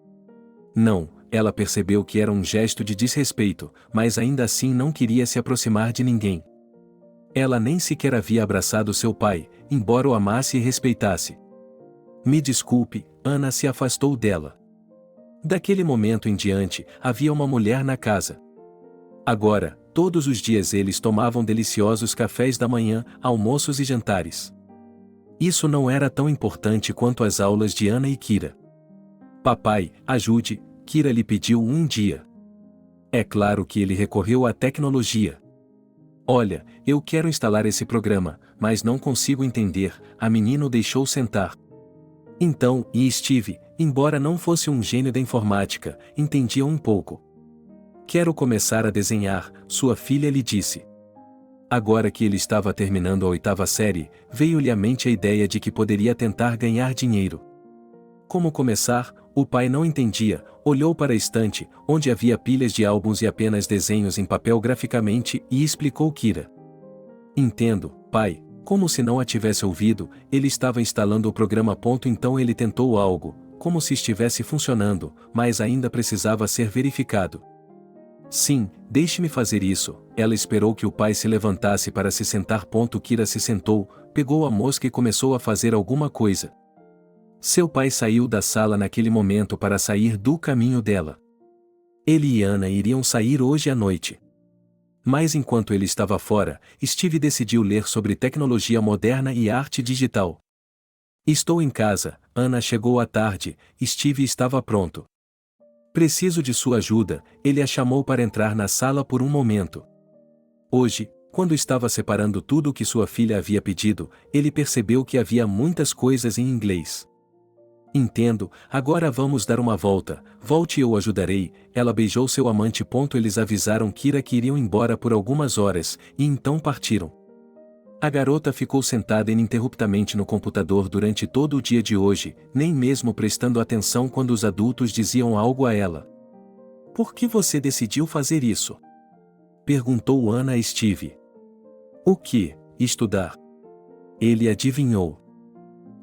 Speaker 1: Não, ela percebeu que era um gesto de desrespeito, mas ainda assim não queria se aproximar de ninguém. Ela nem sequer havia abraçado seu pai, embora o amasse e respeitasse. Me desculpe, Ana se afastou dela. Daquele momento em diante, havia uma mulher na casa. Agora, todos os dias eles tomavam deliciosos cafés da manhã, almoços e jantares. Isso não era tão importante quanto as aulas de Ana e Kira. Papai, ajude, Kira lhe pediu um dia. É claro que ele recorreu à tecnologia. Olha, eu quero instalar esse programa, mas não consigo entender. A menina o deixou sentar. Então, e Steve, embora não fosse um gênio da informática, entendia um pouco. Quero começar a desenhar, sua filha lhe disse. Agora que ele estava terminando a 8ª série, veio-lhe à mente a ideia de que poderia tentar ganhar dinheiro. Como começar? O pai não entendia, olhou para a estante, onde havia pilhas de álbuns e apenas desenhos em papel graficamente, e explicou Kira. Entendo, pai. Como se não a tivesse ouvido, ele estava instalando o programa. Então ele tentou algo, como se estivesse funcionando, mas ainda precisava ser verificado. Sim, deixe-me fazer isso. Ela esperou que o pai se levantasse para se sentar. Kira se sentou, pegou a mosca e começou a fazer alguma coisa. Seu pai saiu da sala naquele momento para sair do caminho dela. Ele e Ana iriam sair hoje à noite. Mas enquanto ele estava fora, Steve decidiu ler sobre tecnologia moderna e arte digital. Estou em casa. Ana chegou à tarde, Steve estava pronto. Preciso de sua ajuda, ele a chamou para entrar na sala por um momento. Hoje, quando estava separando tudo o que sua filha havia pedido, ele percebeu que havia muitas coisas em inglês. Entendo, agora vamos dar uma volta, volte e eu ajudarei. Ela beijou seu amante. Eles avisaram Kira que iriam embora por algumas horas, e então partiram. A garota ficou sentada ininterruptamente no computador durante todo o dia de hoje, nem mesmo prestando atenção quando os adultos diziam algo a ela. Por que você decidiu fazer isso? Perguntou Ana a Steve. O que? Estudar. Ele adivinhou.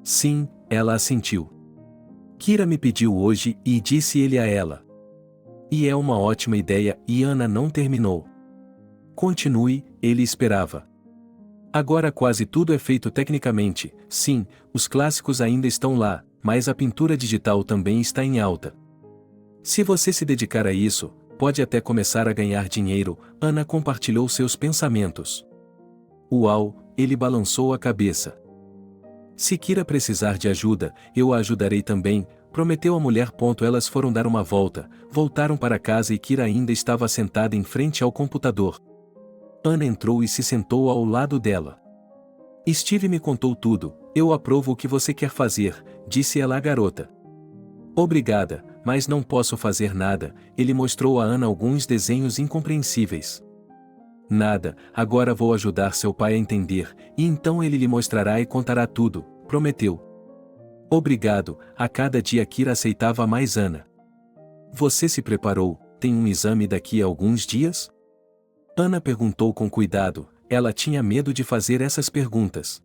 Speaker 1: Sim, ela assentiu. Kira me pediu hoje, e disse ele a ela. E é uma ótima ideia, e Ana não terminou. Continue, ele esperava. Agora quase tudo é feito tecnicamente, sim, os clássicos ainda estão lá, mas a pintura digital também está em alta. Se você se dedicar a isso, pode até começar a ganhar dinheiro. Ana compartilhou seus pensamentos. Uau, ele balançou a cabeça. Se Kira precisar de ajuda, eu a ajudarei também, prometeu a mulher. Elas foram dar uma volta, voltaram para casa e Kira ainda estava sentada em frente ao computador. Ana entrou e se sentou ao lado dela. Steve me contou tudo, eu aprovo o que você quer fazer, disse ela à garota. Obrigada, mas não posso fazer nada, ele mostrou a Ana alguns desenhos incompreensíveis. Nada, agora vou ajudar seu pai a entender, e então ele lhe mostrará e contará tudo, prometeu. Obrigado, a cada dia Kira aceitava mais Ana. Você se preparou, tem um exame daqui a alguns dias? Ana perguntou com cuidado, ela tinha medo de fazer essas perguntas.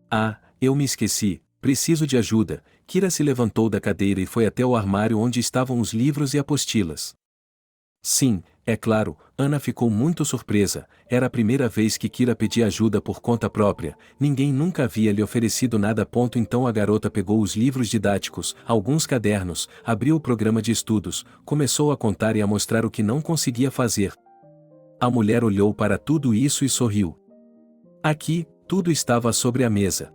Speaker 1: Ah, eu me esqueci, preciso de ajuda. Kira se levantou da cadeira e foi até o armário onde estavam os livros e apostilas. Sim, é claro, Ana ficou muito surpresa, era a primeira vez que Kira pedia ajuda por conta própria, ninguém nunca havia lhe oferecido nada. Então a garota pegou os livros didáticos, alguns cadernos, abriu o programa de estudos, começou a contar e a mostrar o que não conseguia fazer. A mulher olhou para tudo isso e sorriu. Aqui, tudo estava sobre a mesa.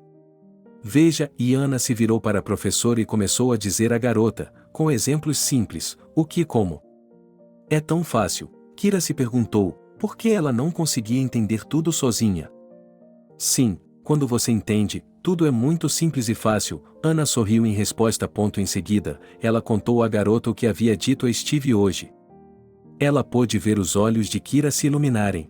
Speaker 1: Veja, e Ana se virou para a professora e começou a dizer à garota, com exemplos simples, o que e como. É tão fácil, Kira se perguntou, por que ela não conseguia entender tudo sozinha? Sim, quando você entende, tudo é muito simples e fácil, Ana sorriu em resposta. Em seguida, ela contou à garota o que havia dito a Steve hoje. Ela pôde ver os olhos de Kira se iluminarem.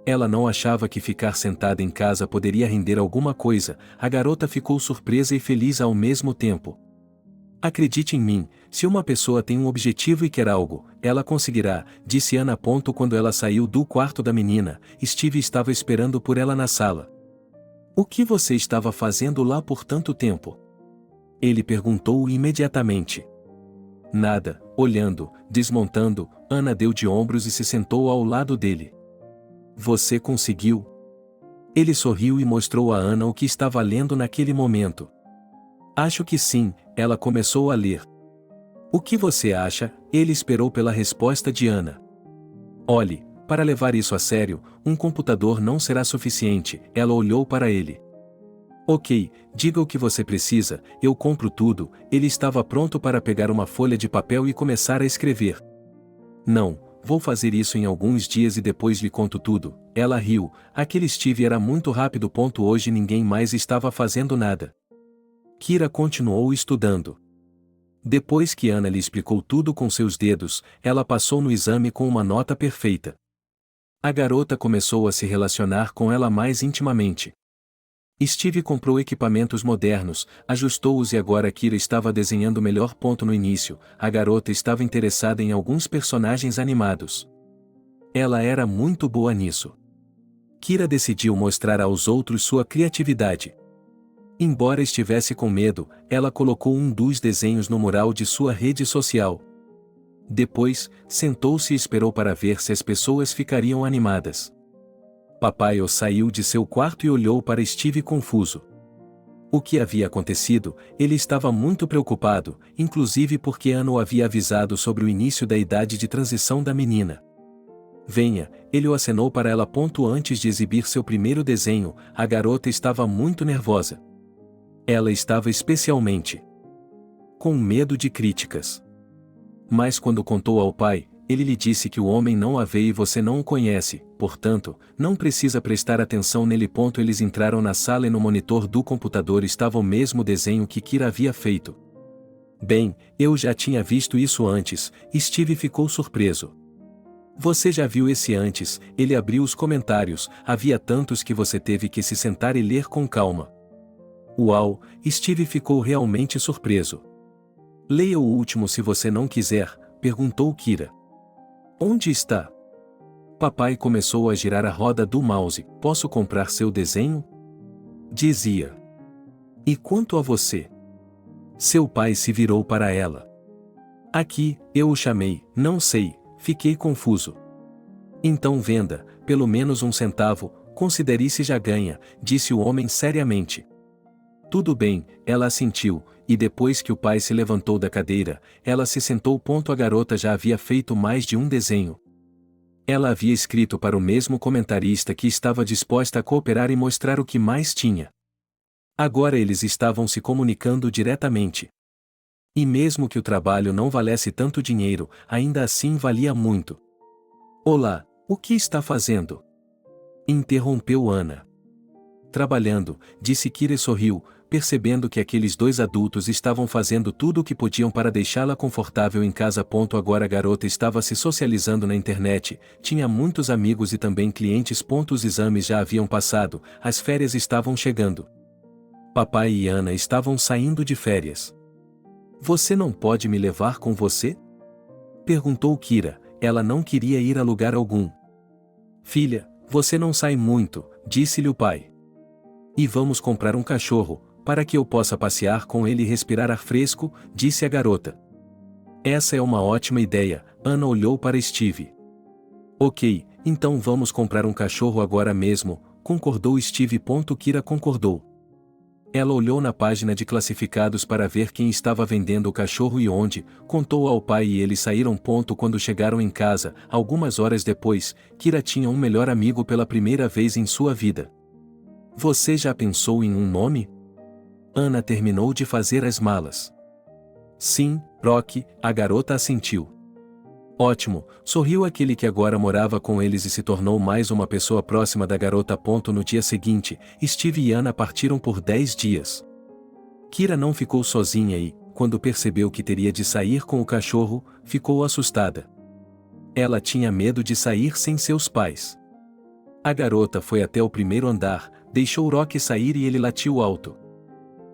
Speaker 1: Ela não achava que ficar sentada em casa poderia render alguma coisa, a garota ficou surpresa e feliz ao mesmo tempo. Acredite em mim, se uma pessoa tem um objetivo e quer algo, ela conseguirá, disse Ana. Quando ela saiu do quarto da menina, Steve estava esperando por ela na sala. O que você estava fazendo lá por tanto tempo? Ele perguntou imediatamente. Nada, olhando, desmontando. Ana deu de ombros e se sentou ao lado dele. Você conseguiu? Ele sorriu e mostrou a Ana o que estava lendo naquele momento. Acho que sim, ela começou a ler. O que você acha? Ele esperou pela resposta de Ana. Olhe, para levar isso a sério, um computador não será suficiente, ela olhou para ele. Ok, diga o que você precisa, eu compro tudo. Ele estava pronto para pegar uma folha de papel e começar a escrever. Não, vou fazer isso em alguns dias e depois lhe conto tudo. Ela riu, aquele Steve era muito rápido. Hoje ninguém mais estava fazendo nada. Kira continuou estudando. Depois que Ana lhe explicou tudo com seus dedos, ela passou no exame com uma nota perfeita. A garota começou a se relacionar com ela mais intimamente. Steve comprou equipamentos modernos, ajustou-os e agora Kira estava desenhando melhor. No início, a garota estava interessada em alguns personagens animados. Ela era muito boa nisso. Kira decidiu mostrar aos outros sua criatividade. Embora estivesse com medo, ela colocou um dos desenhos no mural de sua rede social. Depois, sentou-se e esperou para ver se as pessoas ficariam animadas. Papai saiu de seu quarto e olhou para Steve confuso. O que havia acontecido? Ele estava muito preocupado, inclusive porque Ana o havia avisado sobre o início da idade de transição da menina. Venha, ele o acenou para ela. Antes de exibir seu primeiro desenho, a garota estava muito nervosa. Ela estava especialmente com medo de críticas. Mas quando contou ao pai, ele lhe disse que o homem não a vê e você não o conhece, portanto, não precisa prestar atenção nele. Eles entraram na sala e no monitor do computador estava o mesmo desenho que Kira havia feito. Bem, eu já tinha visto isso antes, Steve ficou surpreso. Você já viu esse antes? Ele abriu os comentários, havia tantos que você teve que se sentar e ler com calma. Uau, Steve ficou realmente surpreso. Leia o último se você não quiser, perguntou Kira. Onde está? Papai começou a girar a roda do mouse. Posso comprar seu desenho? Dizia. E quanto a você? Seu pai se virou para ela. Aqui, eu o chamei, não sei, fiquei confuso. Então venda, pelo menos 1 centavo, considere se já ganha, disse o homem seriamente. Tudo bem, ela assentiu, e depois que o pai se levantou da cadeira, ela se sentou. A garota já havia feito mais de um desenho. Ela havia escrito para o mesmo comentarista que estava disposta a cooperar e mostrar o que mais tinha. Agora eles estavam se comunicando diretamente. E mesmo que o trabalho não valesse tanto dinheiro, ainda assim valia muito. Olá, o que está fazendo? Interrompeu Ana. Trabalhando, disse Kira e sorriu, percebendo que aqueles dois adultos estavam fazendo tudo o que podiam para deixá-la confortável em casa. Agora a garota estava se socializando na internet, tinha muitos amigos e também clientes. Os exames já haviam passado, as férias estavam chegando. Papai e Ana estavam saindo de férias. Você não pode me levar com você? Perguntou Kira. Ela não queria ir a lugar algum. Filha, você não sai muito, disse-lhe o pai. E vamos comprar um cachorro, para que eu possa passear com ele e respirar ar fresco, disse a garota. Essa é uma ótima ideia, Ana olhou para Steve. Ok, então vamos comprar um cachorro agora mesmo, concordou Steve. Kira concordou. Ela olhou na página de classificados para ver quem estava vendendo o cachorro e onde, contou ao pai e eles saíram. Quando chegaram em casa, algumas horas depois, Kira tinha um melhor amigo pela primeira vez em sua vida. Você já pensou em um nome? Ana terminou de fazer as malas. Sim, Rocky, a garota assentiu. Ótimo, sorriu aquele que agora morava com eles e se tornou mais uma pessoa próxima da garota. No dia seguinte, Steve e Ana partiram por 10 dias. Kira não ficou sozinha e, quando percebeu que teria de sair com o cachorro, ficou assustada. Ela tinha medo de sair sem seus pais. A garota foi até o primeiro andar, deixou Rocky sair e ele latiu alto.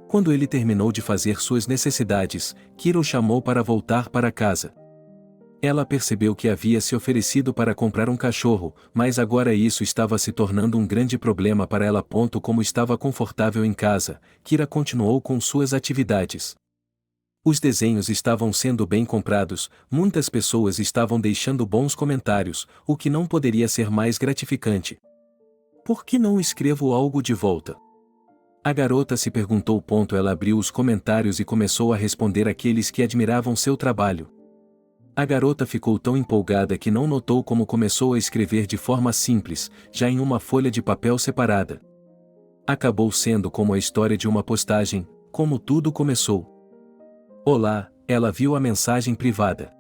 Speaker 1: Quando ele terminou de fazer suas necessidades, Kira o chamou para voltar para casa. Ela percebeu que havia se oferecido para comprar um cachorro, mas agora isso estava se tornando um grande problema para ela. Como estava confortável em casa, Kira continuou com suas atividades. Os desenhos estavam sendo bem comprados, muitas pessoas estavam deixando bons comentários, o que não poderia ser mais gratificante. Por que não escrevo algo de volta? A garota se perguntou. Ela abriu os comentários e começou a responder àqueles que admiravam seu trabalho. A garota ficou tão empolgada que não notou como começou a escrever de forma simples, já em uma folha de papel separada. Acabou sendo como a história de uma postagem, como tudo começou. Olá, ela viu a mensagem privada.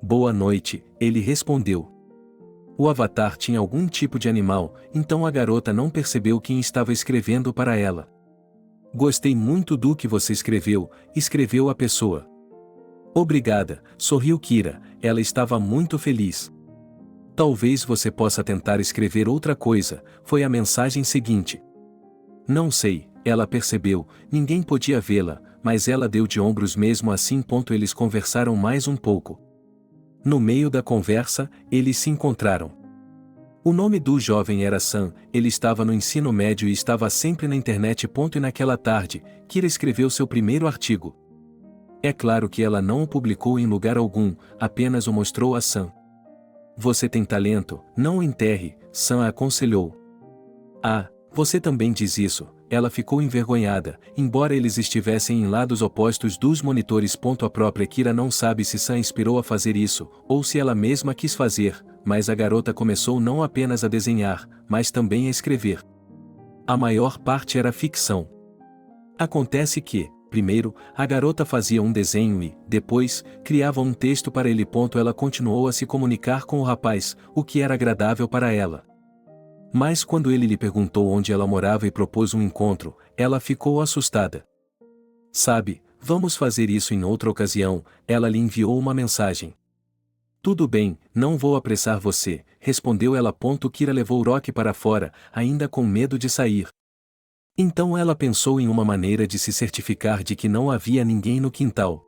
Speaker 1: Boa noite, ele respondeu. O avatar tinha algum tipo de animal, então a garota não percebeu quem estava escrevendo para ela. Gostei muito do que você escreveu, escreveu a pessoa. Obrigada, sorriu Kira, ela estava muito feliz. Talvez você possa tentar escrever outra coisa, foi a mensagem seguinte. Não sei, ela percebeu, ninguém podia vê-la, mas ela deu de ombros mesmo assim. Eles conversaram mais um pouco. No meio da conversa, eles se encontraram. O nome do jovem era Sam, ele estava no ensino médio e estava sempre na internet. E naquela tarde, Kira escreveu seu primeiro artigo. É claro que ela não o publicou em lugar algum, apenas o mostrou a Sam. Você tem talento, não o enterre, Sam a aconselhou. Ah, você também diz isso, ela ficou envergonhada, embora eles estivessem em lados opostos dos monitores. A própria Kira não sabe se Sam inspirou a fazer isso, ou se ela mesma quis fazer, mas a garota começou não apenas a desenhar, mas também a escrever. A maior parte era ficção. Acontece que, primeiro, a garota fazia um desenho e, depois, criava um texto para ele. Ela continuou a se comunicar com o rapaz, o que era agradável para ela. Mas quando ele lhe perguntou onde ela morava e propôs um encontro, ela ficou assustada. Sabe, vamos fazer isso em outra ocasião, ela lhe enviou uma mensagem. Tudo bem, não vou apressar você, respondeu ela. Kira levou Rocky para fora, ainda com medo de sair. Então ela pensou em uma maneira de se certificar de que não havia ninguém no quintal.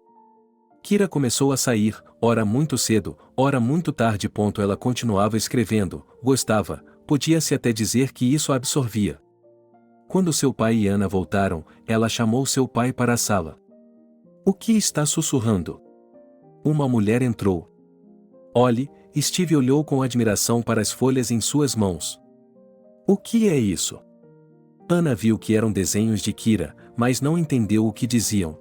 Speaker 1: Kira começou a sair, ora muito cedo, ora muito tarde. Ela continuava escrevendo, gostava, podia-se até dizer que isso a absorvia. Quando seu pai e Ana voltaram, ela chamou seu pai para a sala. O que está sussurrando? Uma mulher entrou. Olhe, Steve olhou com admiração para as folhas em suas mãos. O que é isso? Ana viu que eram desenhos de Kira, mas não entendeu o que diziam.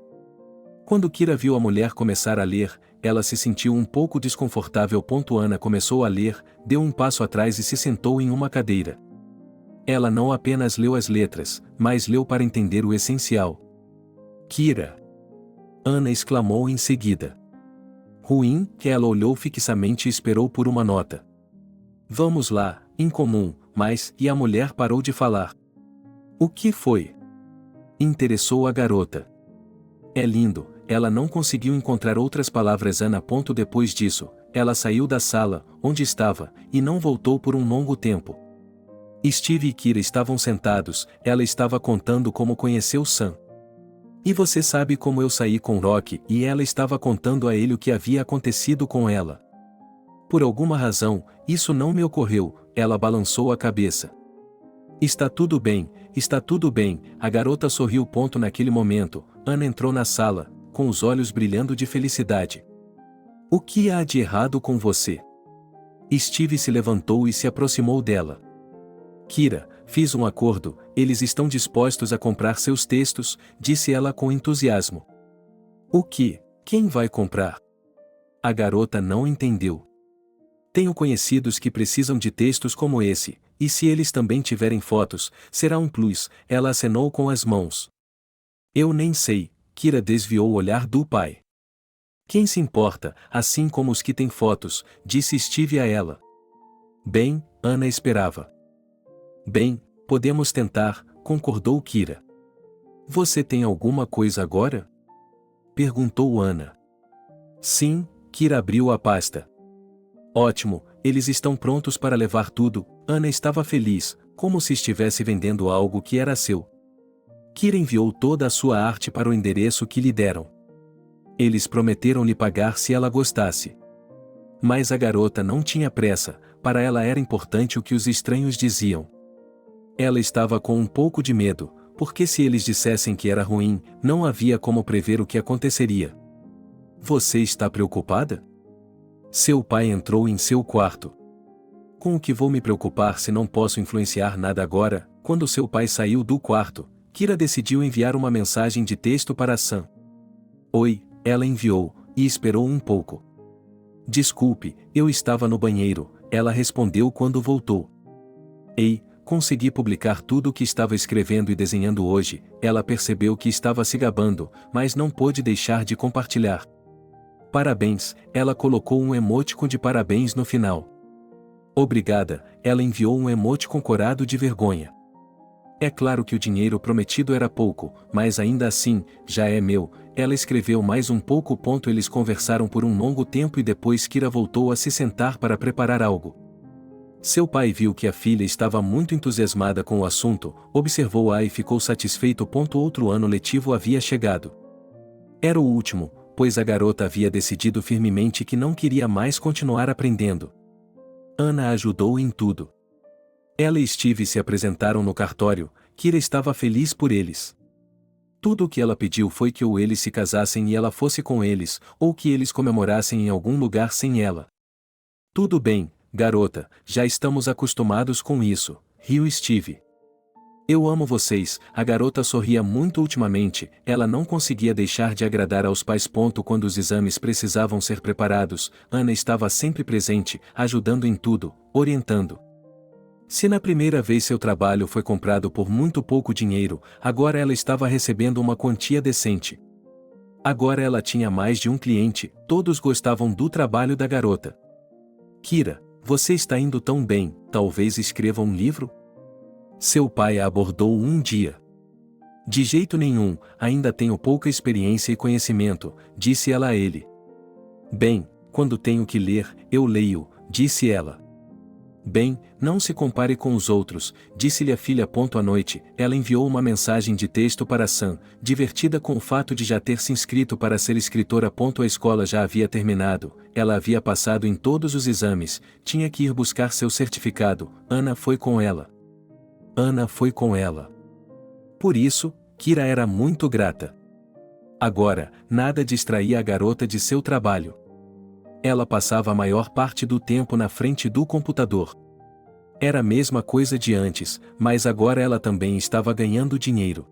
Speaker 1: Quando Kira viu a mulher começar a ler, ela se sentiu um pouco desconfortável. Ana começou a ler, deu um passo atrás e se sentou em uma cadeira. Ela não apenas leu as letras, mas leu para entender o essencial. Kira! Ana exclamou em seguida. Ruim, que ela olhou fixamente e esperou por uma nota. Vamos lá, incomum, mas, e a mulher parou de falar. O que foi? Interessou a garota. É lindo, ela não conseguiu encontrar outras palavras. Ana. Depois disso, ela saiu da sala, onde estava, e não voltou por um longo tempo. Steve e Kira estavam sentados, ela estava contando como conheceu Sam. E você sabe como eu saí com Rock, e ela estava contando a ele o que havia acontecido com ela. Por alguma razão, isso não me ocorreu, ela balançou a cabeça. Está tudo bem, a garota sorriu. Naquele momento, Ana entrou na sala, com os olhos brilhando de felicidade. O que há de errado com você? Steve se levantou e se aproximou dela. Kira, fiz um acordo, eles estão dispostos a comprar seus textos, disse ela com entusiasmo. O que? Quem vai comprar? A garota não entendeu. Tenho conhecidos que precisam de textos como esse, e se eles também tiverem fotos, será um plus, ela acenou com as mãos. Eu nem sei, Kira desviou o olhar do pai. Quem se importa, assim como os que têm fotos, disse Steve a ela. Bem, Ana esperava. Bem, podemos tentar, concordou Kira. Você tem alguma coisa agora? Perguntou Ana. Sim, Kira abriu a pasta. Ótimo, eles estão prontos para levar tudo. Ana estava feliz, como se estivesse vendendo algo que era seu. Kira enviou toda a sua arte para o endereço que lhe deram. Eles prometeram lhe pagar se ela gostasse. Mas a garota não tinha pressa, para ela era importante o que os estranhos diziam. Ela estava com um pouco de medo, porque se eles dissessem que era ruim, não havia como prever o que aconteceria. Você está preocupada? Seu pai entrou em seu quarto. Com o que vou me preocupar se não posso influenciar nada agora? Quando seu pai saiu do quarto, Kira decidiu enviar uma mensagem de texto para Sam. Oi, ela enviou, e esperou um pouco. Desculpe, eu estava no banheiro, ela respondeu quando voltou. Ei, consegui publicar tudo o que estava escrevendo e desenhando hoje. Ela percebeu que estava se gabando, mas não pôde deixar de compartilhar. Parabéns, ela colocou um emoticon de parabéns no final. Obrigada, ela enviou um emoticon corado de vergonha. É claro que o dinheiro prometido era pouco, mas ainda assim, já é meu, ela escreveu mais um pouco. Eles conversaram por um longo tempo e depois Kira voltou a se sentar para preparar algo. Seu pai viu que a filha estava muito entusiasmada com o assunto, observou-a e ficou satisfeito. Outro ano letivo havia chegado. Era o último, pois a garota havia decidido firmemente que não queria mais continuar aprendendo. Ana ajudou em tudo. Ela e Steve se apresentaram no cartório, Kira estava feliz por eles. Tudo o que ela pediu foi que ou eles se casassem e ela fosse com eles, ou que eles comemorassem em algum lugar sem ela. Tudo bem, garota, já estamos acostumados com isso, riu Steve. Eu amo vocês, a garota sorria muito ultimamente, ela não conseguia deixar de agradar aos pais. Quando os exames precisavam ser preparados, Ana estava sempre presente, ajudando em tudo, orientando. Se na primeira vez seu trabalho foi comprado por muito pouco dinheiro, agora ela estava recebendo uma quantia decente. Agora ela tinha mais de um cliente, todos gostavam do trabalho da garota. Kira, você está indo tão bem, talvez escreva um livro? Seu pai a abordou um dia. De jeito nenhum, ainda tenho pouca experiência e conhecimento, disse ela a ele. Bem, quando tenho que ler, eu leio, disse ela. Bem, não se compare com os outros, disse-lhe a filha. À noite, ela enviou uma mensagem de texto para Sam, divertida com o fato de já ter se inscrito para ser escritora. A escola já havia terminado, ela havia passado em todos os exames, tinha que ir buscar seu certificado. Ana foi com ela. Por isso, Kira era muito grata. Agora, nada distraía a garota de seu trabalho. Ela passava a maior parte do tempo na frente do computador. Era a mesma coisa de antes, mas agora ela também estava ganhando dinheiro.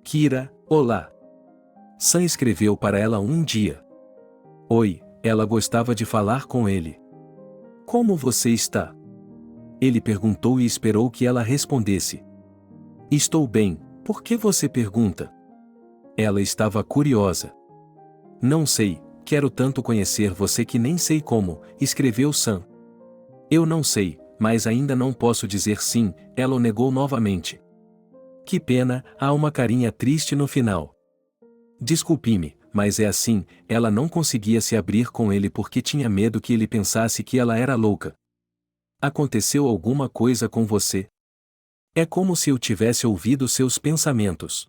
Speaker 1: Kira, olá. Sam escreveu para ela um dia. Oi, ela gostava de falar com ele. Como você está? Ele perguntou e esperou que ela respondesse. Estou bem, por que você pergunta? Ela estava curiosa. Não sei, quero tanto conhecer você que nem sei como, escreveu Sam. Eu não sei, mas ainda não posso dizer sim, ela o negou novamente. Que pena, há uma carinha triste no final. Desculpe-me, mas é assim, ela não conseguia se abrir com ele porque tinha medo que ele pensasse que ela era louca. Aconteceu alguma coisa com você? É como se eu tivesse ouvido seus pensamentos.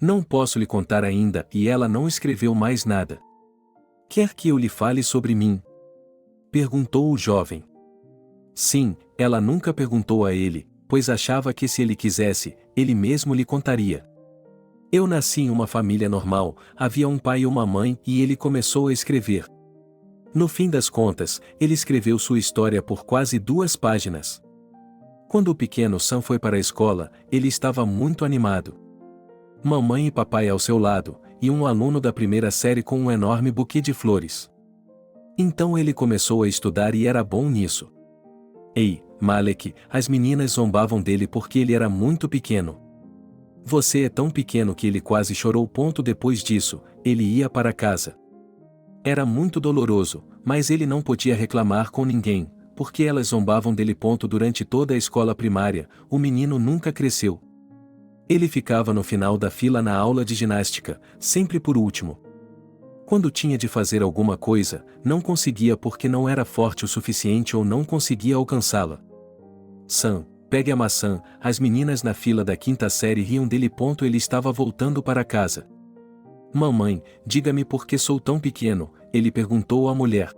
Speaker 1: Não posso lhe contar ainda, e ela não escreveu mais nada. Quer que eu lhe fale sobre mim? Perguntou o jovem. Sim, ela nunca perguntou a ele, pois achava que se ele quisesse, ele mesmo lhe contaria. Eu nasci em uma família normal, havia um pai e uma mãe e ele começou a escrever. No fim das contas, ele escreveu sua história por quase 2 páginas. Quando o pequeno Sam foi para a escola, ele estava muito animado. Mamãe e papai ao seu lado, e um aluno da primeira série com um enorme buquê de flores. Então ele começou a estudar e era bom nisso. Ei, Malek, as meninas zombavam dele porque ele era muito pequeno. Você é tão pequeno que ele quase chorou. Depois disso, ele ia para casa. Era muito doloroso, mas ele não podia reclamar com ninguém, porque elas zombavam dele. Durante toda a escola primária, o menino nunca cresceu. Ele ficava no final da fila na aula de ginástica, sempre por último. Quando tinha de fazer alguma coisa, não conseguia porque não era forte o suficiente ou não conseguia alcançá-la. Sam, pegue a maçã. As meninas na fila da 5ª série riam dele. Ele estava voltando para casa. Mamãe, diga-me por que sou tão pequeno, ele perguntou à mulher.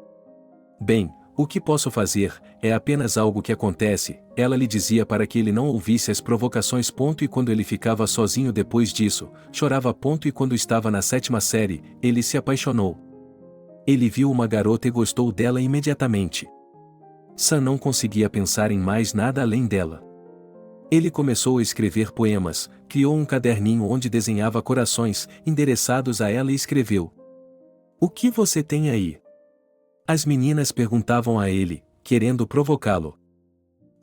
Speaker 1: Bem, o que posso fazer, é apenas algo que acontece, ela lhe dizia para que ele não ouvisse as provocações. E quando ele ficava sozinho depois disso, chorava. E quando estava na 7ª série, ele se apaixonou. Ele viu uma garota e gostou dela imediatamente. Sam não conseguia pensar em mais nada além dela. Ele começou a escrever poemas, criou um caderninho onde desenhava corações, endereçados a ela e escreveu. O que você tem aí? As meninas perguntavam a ele, querendo provocá-lo.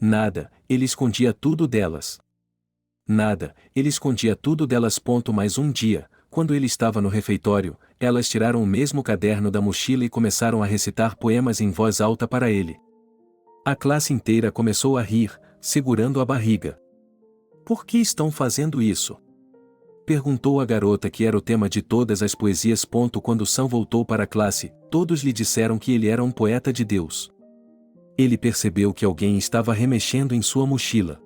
Speaker 1: Nada, ele escondia tudo delas. Nada, ele escondia tudo delas. Mas um dia, quando ele estava no refeitório, elas tiraram o mesmo caderno da mochila e começaram a recitar poemas em voz alta para ele. A classe inteira começou a rir, segurando a barriga. Por que estão fazendo isso? Perguntou a garota, que era o tema de todas as poesias. Quando Sam voltou para a classe, todos lhe disseram que ele era um poeta de Deus. Ele percebeu que alguém estava remexendo em sua mochila.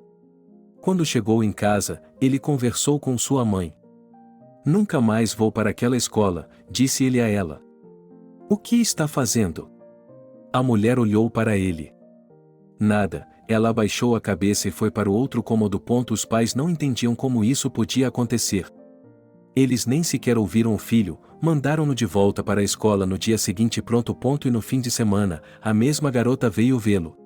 Speaker 1: Quando chegou em casa, ele conversou com sua mãe. Nunca mais vou para aquela escola, disse ele a ela. O que está fazendo? A mulher olhou para ele. Nada, ela abaixou a cabeça e foi para o outro cômodo. Os pais não entendiam como isso podia acontecer. Eles nem sequer ouviram o filho, mandaram-no de volta para a escola no dia seguinte. E no fim de semana, a mesma garota veio vê-lo.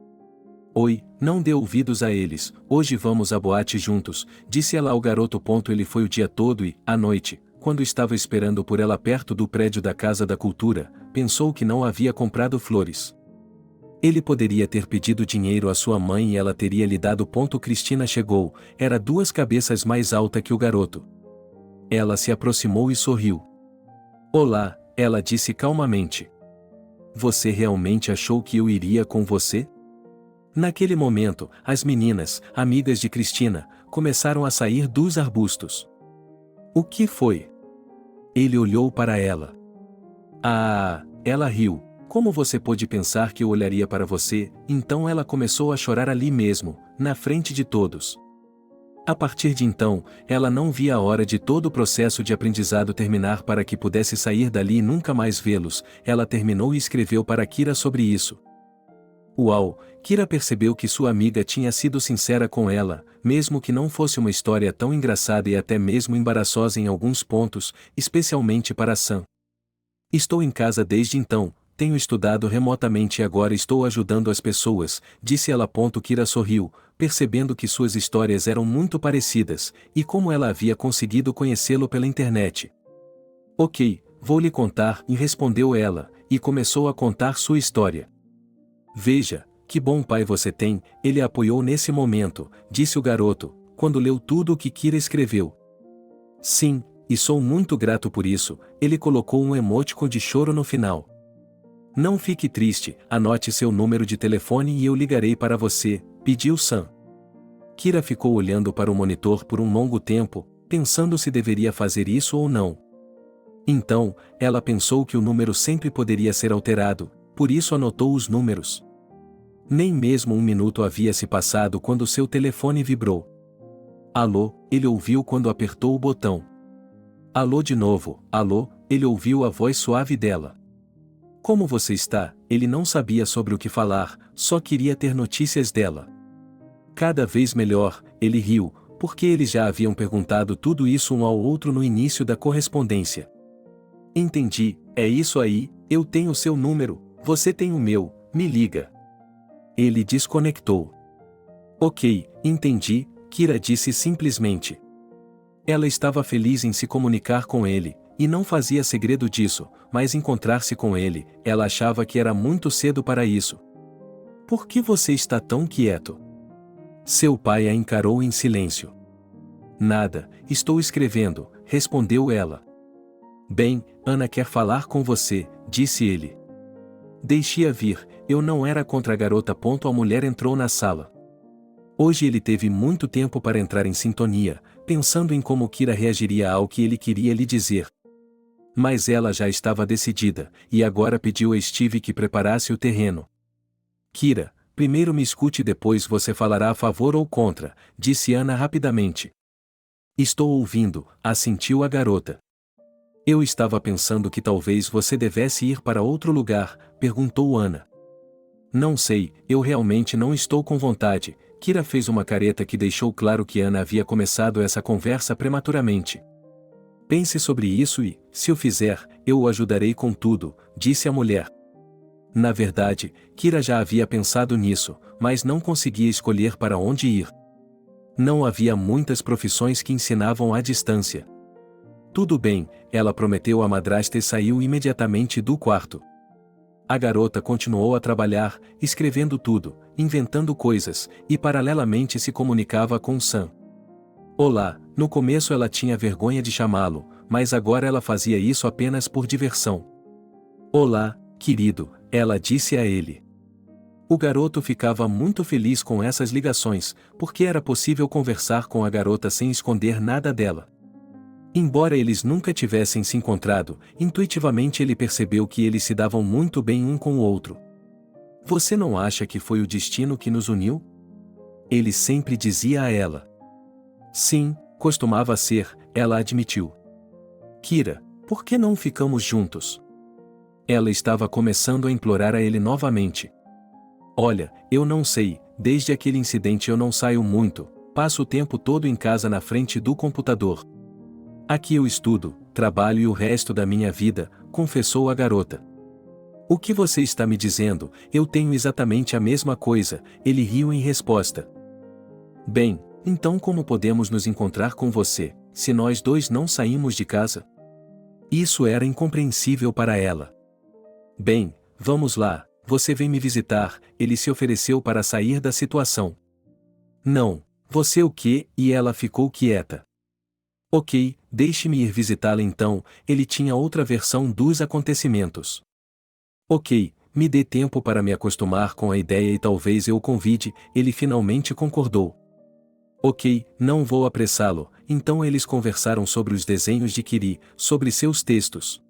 Speaker 1: Oi, não dê ouvidos a eles, hoje vamos à boate juntos, disse ela ao garoto. Ele foi o dia todo e, à noite, quando estava esperando por ela perto do prédio da Casa da Cultura, pensou que não havia comprado flores. Ele poderia ter pedido dinheiro à sua mãe e ela teria lhe dado. Cristina chegou, era 2 cabeças mais alta que o garoto. Ela se aproximou e sorriu. Olá, ela disse calmamente. Você realmente achou que eu iria com você? Naquele momento, as meninas, amigas de Cristina, começaram a sair dos arbustos. O que foi? Ele olhou para ela. Ah, ela riu. Como você pôde pensar que eu olharia para você? Então ela começou a chorar ali mesmo, na frente de todos. A partir de então, ela não via a hora de todo o processo de aprendizado terminar para que pudesse sair dali e nunca mais vê-los. Ela terminou e escreveu para Kira sobre isso. Uau, Kira percebeu que sua amiga tinha sido sincera com ela, mesmo que não fosse uma história tão engraçada e até mesmo embaraçosa em alguns pontos, especialmente para Sam. Estou em casa desde então. Tenho estudado remotamente e agora estou ajudando as pessoas, disse ela. Kira sorriu, percebendo que suas histórias eram muito parecidas, e como ela havia conseguido conhecê-lo pela internet. Ok, vou lhe contar, e respondeu ela, e começou a contar sua história. Veja, que bom pai você tem, ele a apoiou nesse momento, disse o garoto, quando leu tudo o que Kira escreveu. Sim, e sou muito grato por isso, ele colocou um emoticon de choro no final. Não fique triste, anote seu número de telefone e eu ligarei para você, pediu Sam. Kira ficou olhando para o monitor por um longo tempo, pensando se deveria fazer isso ou não. Então, ela pensou que o número sempre poderia ser alterado, por isso anotou os números. Nem mesmo um minuto havia se passado quando seu telefone vibrou. Alô, ele ouviu quando apertou o botão. Alô de novo, alô, ele ouviu a voz suave dela. Como você está? Ele não sabia sobre o que falar, só queria ter notícias dela. Cada vez melhor, ele riu, porque eles já haviam perguntado tudo isso um ao outro no início da correspondência. Entendi, é isso aí, eu tenho seu número, você tem o meu, me liga. Ele desconectou. Ok, entendi, Kira disse simplesmente. Ela estava feliz em se comunicar com ele, e não fazia segredo disso, mas encontrar-se com ele, ela achava que era muito cedo para isso. Por que você está tão quieto? Seu pai a encarou em silêncio. Nada, estou escrevendo, respondeu ela. Bem, Ana quer falar com você, disse ele. Deixe-a vir, eu não era contra a garota. A mulher entrou na sala. Hoje ele teve muito tempo para entrar em sintonia, pensando em como Kira reagiria ao que ele queria lhe dizer. Mas ela já estava decidida, e agora pediu a Steve que preparasse o terreno. Kira, primeiro me escute e depois você falará a favor ou contra, disse Ana rapidamente. Estou ouvindo, assentiu a garota. Eu estava pensando que talvez você devesse ir para outro lugar, perguntou Ana. Não sei, eu realmente não estou com vontade. Kira fez uma careta que deixou claro que Ana havia começado essa conversa prematuramente. Pense sobre isso e, se o fizer, eu o ajudarei com tudo, disse a mulher. Na verdade, Kira já havia pensado nisso, mas não conseguia escolher para onde ir. Não havia muitas profissões que ensinavam à distância. Tudo bem, ela prometeu à madrasta e saiu imediatamente do quarto. A garota continuou a trabalhar, escrevendo tudo, inventando coisas, e paralelamente se comunicava com Sam. Olá, no começo ela tinha vergonha de chamá-lo, mas agora ela fazia isso apenas por diversão. Olá, querido, ela disse a ele. O garoto ficava muito feliz com essas ligações, porque era possível conversar com a garota sem esconder nada dela. Embora eles nunca tivessem se encontrado, intuitivamente ele percebeu que eles se davam muito bem um com o outro. Você não acha que foi o destino que nos uniu? Ele sempre dizia a ela. Sim, costumava ser, ela admitiu. Kira, por que não ficamos juntos? Ela estava começando a implorar a ele novamente. Olha, eu não sei, desde aquele incidente eu não saio muito, passo o tempo todo em casa na frente do computador. Aqui eu estudo, trabalho e o resto da minha vida, confessou a garota. O que você está me dizendo? Eu tenho exatamente a mesma coisa, ele riu em resposta. Bem, então como podemos nos encontrar com você, se nós dois não saímos de casa? Isso era incompreensível para ela. Bem, vamos lá, você vem me visitar, ele se ofereceu para sair da situação. Não, você o quê? E ela ficou quieta. Ok, deixe-me ir visitá-la então, ele tinha outra versão dos acontecimentos. Ok, me dê tempo para me acostumar com a ideia e talvez eu o convide, ele finalmente concordou. Ok, não vou apressá-lo, então eles conversaram sobre os desenhos de Kiri, sobre seus textos.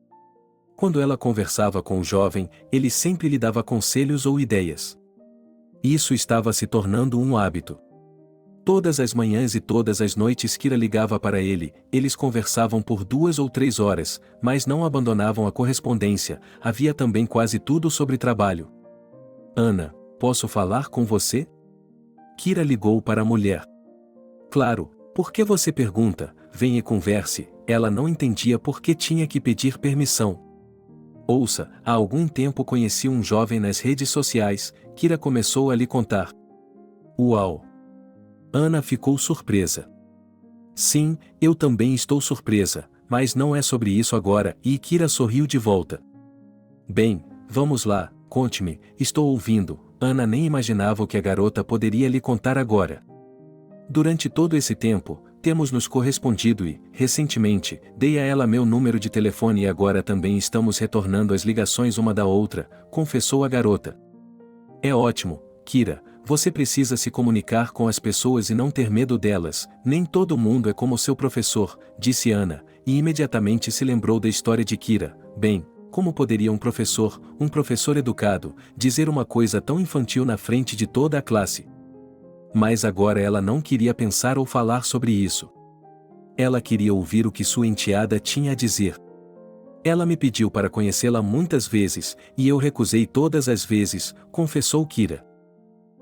Speaker 1: Quando ela conversava com o jovem, ele sempre lhe dava conselhos ou ideias. Isso estava se tornando um hábito. Todas as manhãs e todas as noites Kira ligava para ele, eles conversavam por 2 ou 3 horas, mas não abandonavam a correspondência, havia também quase tudo sobre trabalho. Ana, posso falar com você? Kira ligou para a mulher. Claro, por que você pergunta? Venha e converse, ela não entendia por que tinha que pedir permissão. Ouça, há algum tempo conheci um jovem nas redes sociais, Kira começou a lhe contar. Uau! Ana ficou surpresa. Sim, eu também estou surpresa, mas não é sobre isso agora, e Kira sorriu de volta. Bem, vamos lá, conte-me, estou ouvindo. Ana nem imaginava o que a garota poderia lhe contar agora. Durante todo esse tempo, temos nos correspondido e, recentemente, dei a ela meu número de telefone e agora também estamos retornando as ligações uma da outra, confessou a garota. É ótimo, Kira, você precisa se comunicar com as pessoas e não ter medo delas, nem todo mundo é como seu professor, disse Ana, e imediatamente se lembrou da história de Kira. Bem, Como poderia um professor educado, dizer uma coisa tão infantil na frente de toda a classe? Mas agora ela não queria pensar ou falar sobre isso. Ela queria ouvir o que sua enteada tinha a dizer. Ela me pediu para conhecê-la muitas vezes, e eu recusei todas as vezes, confessou Kira.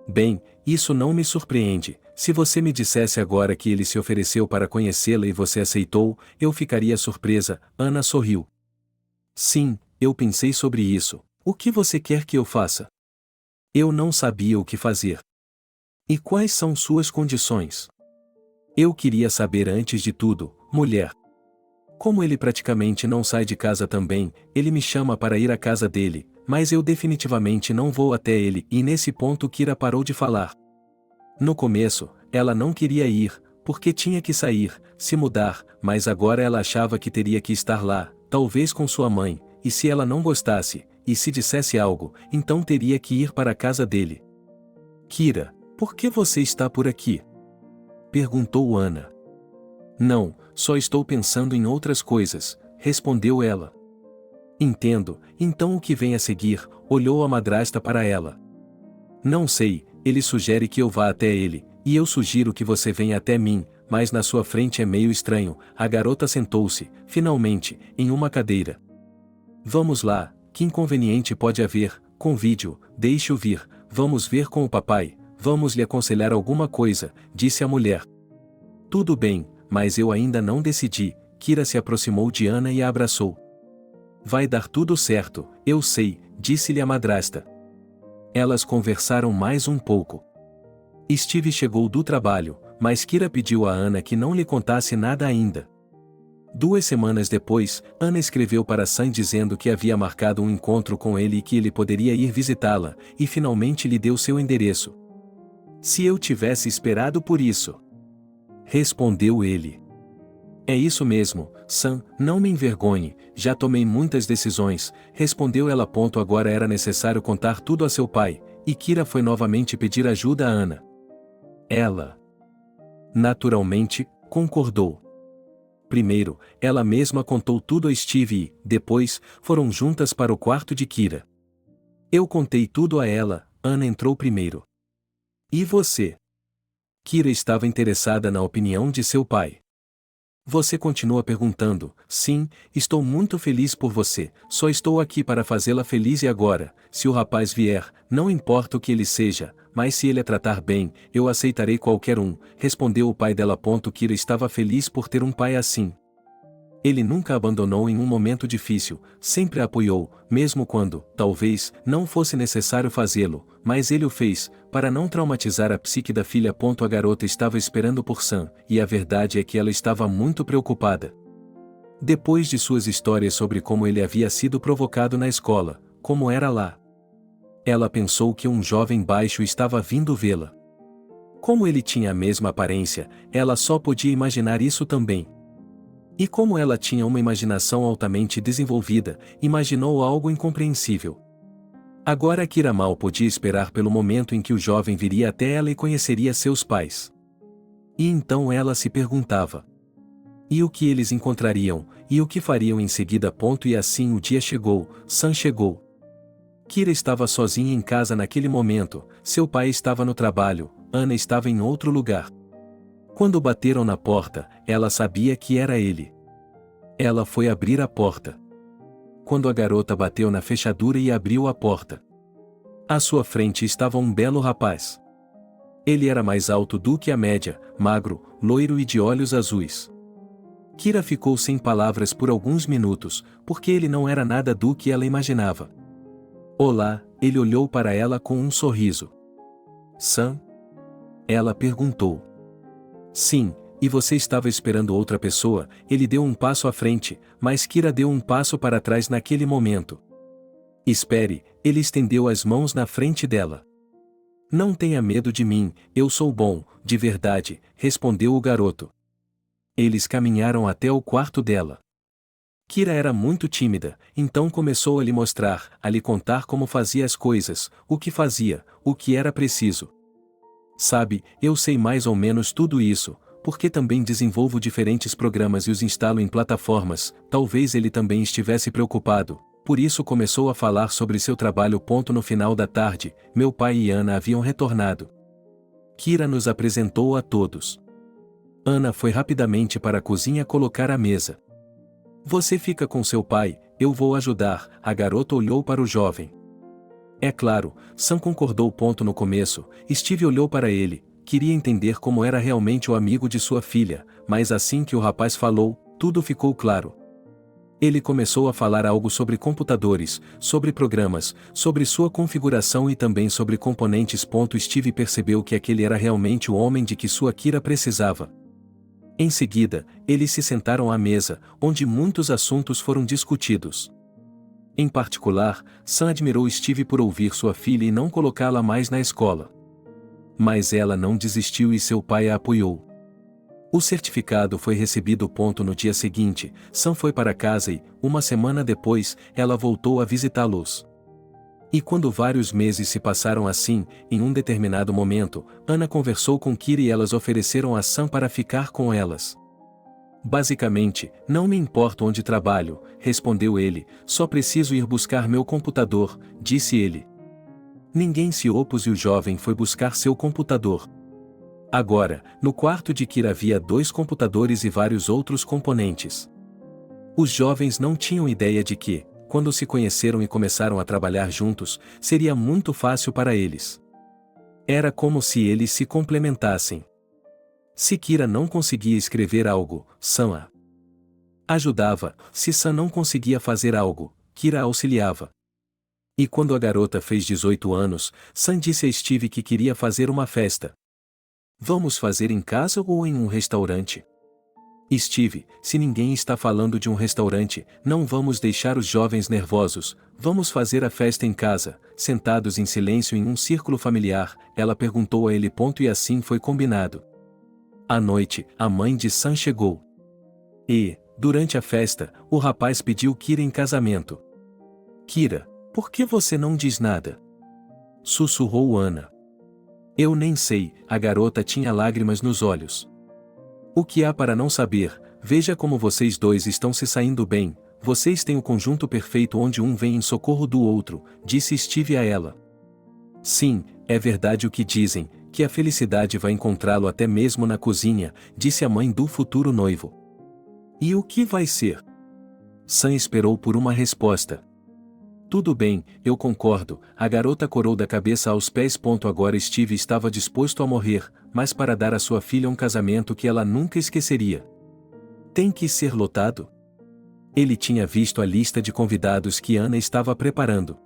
Speaker 1: Bem, isso não me surpreende. Se você me dissesse agora que ele se ofereceu para conhecê-la e você aceitou, eu ficaria surpresa, Ana sorriu. Sim, eu pensei sobre isso. O que você quer que eu faça? Eu não sabia o que fazer. E quais são suas condições? Eu queria saber antes de tudo, mulher. Como ele praticamente não sai de casa também, ele me chama para ir à casa dele, mas eu definitivamente não vou até ele, e nesse ponto Kira parou de falar. No começo, ela não queria ir, porque tinha que sair, se mudar, mas agora ela achava que teria que estar lá, talvez com sua mãe, e se ela não gostasse, e se dissesse algo, então teria que ir para a casa dele. Kira, por que você está por aqui? Perguntou Ana. Não, só estou pensando em outras coisas, respondeu ela. Entendo, então o que vem a seguir? Olhou a madrasta para ela. Não sei, ele sugere que eu vá até ele, e eu sugiro que você venha até mim, mas na sua frente é meio estranho. A garota sentou-se, finalmente, em uma cadeira. Vamos lá, que inconveniente pode haver? Convide-o, deixe-o vir, vamos ver com o papai, vamos lhe aconselhar alguma coisa, disse a mulher. Tudo bem, mas eu ainda não decidi. Kira se aproximou de Ana e a abraçou. Vai dar tudo certo, eu sei, disse-lhe a madrasta. Elas conversaram mais um pouco. Steve chegou do trabalho, mas Kira pediu a Ana que não lhe contasse nada ainda. 2 semanas depois, Ana escreveu para Sam dizendo que havia marcado um encontro com ele e que ele poderia ir visitá-la, e finalmente lhe deu seu endereço. Se eu tivesse esperado por isso. Respondeu ele. É isso mesmo, Sam, não me envergonhe, já tomei muitas decisões, respondeu ela. Agora era necessário contar tudo a seu pai, e Kira foi novamente pedir ajuda a Ana. Ela, naturalmente, concordou. Primeiro, ela mesma contou tudo a Steve e, depois, foram juntas para o quarto de Kira. Eu contei tudo a ela, Ana entrou primeiro. E você? Kira estava interessada na opinião de seu pai. Você continua perguntando. Sim, estou muito feliz por você, só estou aqui para fazê-la feliz e agora, se o rapaz vier, não importa o que ele seja, mas se ele a tratar bem, eu aceitarei qualquer um, respondeu o pai dela. Kira estava feliz por ter um pai assim. Ele nunca a abandonou em um momento difícil, sempre a apoiou, mesmo quando, talvez, não fosse necessário fazê-lo, mas ele o fez, para não traumatizar a psique da filha. A garota estava esperando por Sam, e a verdade é que ela estava muito preocupada. Depois de suas histórias sobre como ele havia sido provocado na escola, como era lá. Ela pensou que um jovem baixo estava vindo vê-la. Como ele tinha a mesma aparência, ela só podia imaginar isso também. E como ela tinha uma imaginação altamente desenvolvida, imaginou algo incompreensível. Agora Kira mal podia esperar pelo momento em que o jovem viria até ela e conheceria seus pais. E então ela se perguntava. E o que eles encontrariam, e o que fariam em seguida. E assim o dia chegou, Sam chegou. Kira estava sozinha em casa naquele momento, seu pai estava no trabalho, Ana estava em outro lugar. Quando bateram na porta, ela sabia que era ele. Ela foi abrir a porta. Quando a garota bateu na fechadura e abriu a porta, à sua frente estava um belo rapaz. Ele era mais alto do que a média, magro, loiro e de olhos azuis. Kira ficou sem palavras por alguns minutos, porque ele não era nada do que ela imaginava. Olá, ele olhou para ela com um sorriso. Sam? Ela perguntou. Sim, e você estava esperando outra pessoa? Ele deu um passo à frente, mas Kira deu um passo para trás naquele momento. Espere, ele estendeu as mãos na frente dela. Não tenha medo de mim, eu sou bom, de verdade, respondeu o garoto. Eles caminharam até o quarto dela. Kira era muito tímida, então começou a lhe mostrar, a lhe contar como fazia as coisas, o que fazia, o que era preciso. Sabe, eu sei mais ou menos tudo isso, porque também desenvolvo diferentes programas e os instalo em plataformas. Talvez ele também estivesse preocupado, por isso começou a falar sobre seu trabalho. No final da tarde, meu pai e Ana haviam retornado. Kira nos apresentou a todos. Ana foi rapidamente para a cozinha colocar a mesa. Você fica com seu pai, eu vou ajudar, a garota olhou para o jovem. É claro, Sam concordou. No começo, Steve olhou para ele, queria entender como era realmente o amigo de sua filha, mas assim que o rapaz falou, tudo ficou claro. Ele começou a falar algo sobre computadores, sobre programas, sobre sua configuração e também sobre componentes. Steve percebeu que aquele era realmente o homem de que sua Kira precisava. Em seguida, eles se sentaram à mesa, onde muitos assuntos foram discutidos. Em particular, Sam admirou Steve por ouvir sua filha e não colocá-la mais na escola. Mas ela não desistiu e seu pai a apoiou. O certificado foi recebido. No dia seguinte, Sam foi para casa e, uma semana depois, ela voltou a visitá-los. E quando vários meses se passaram assim, em um determinado momento, Ana conversou com Kira e elas ofereceram a Sam para ficar com elas. Basicamente, não me importa onde trabalho, respondeu ele, só preciso ir buscar meu computador, disse ele. Ninguém se opôs e o jovem foi buscar seu computador. Agora, no quarto de Kira havia 2 computadores e vários outros componentes. Os jovens não tinham ideia de que, quando se conheceram e começaram a trabalhar juntos, seria muito fácil para eles. Era como se eles se complementassem. Se Kira não conseguia escrever algo, Sam a ajudava, se Sam não conseguia fazer algo, Kira auxiliava. E quando a garota fez 18 anos, Sam disse a Steve que queria fazer uma festa. Vamos fazer em casa ou em um restaurante? Steve, se ninguém está falando de um restaurante, não vamos deixar os jovens nervosos, vamos fazer a festa em casa, sentados em silêncio em um círculo familiar, ela perguntou a ele. E assim foi combinado. À noite, a mãe de Sam chegou. E, durante a festa, o rapaz pediu Kira em casamento. Kira, por que você não diz nada? Sussurrou Ana. Eu nem sei, a garota tinha lágrimas nos olhos. O que há para não saber? Veja como vocês dois estão se saindo bem, vocês têm o conjunto perfeito onde um vem em socorro do outro, disse Steve a ela. Sim, é verdade o que dizem, que a felicidade vai encontrá-lo até mesmo na cozinha, disse a mãe do futuro noivo. E o que vai ser? Sam esperou por uma resposta. Tudo bem, eu concordo, a garota corou da cabeça aos pés. Agora Steve estava disposto a morrer, mas para dar a sua filha um casamento que ela nunca esqueceria. Tem que ser lotado? Ele tinha visto a lista de convidados que Ana estava preparando.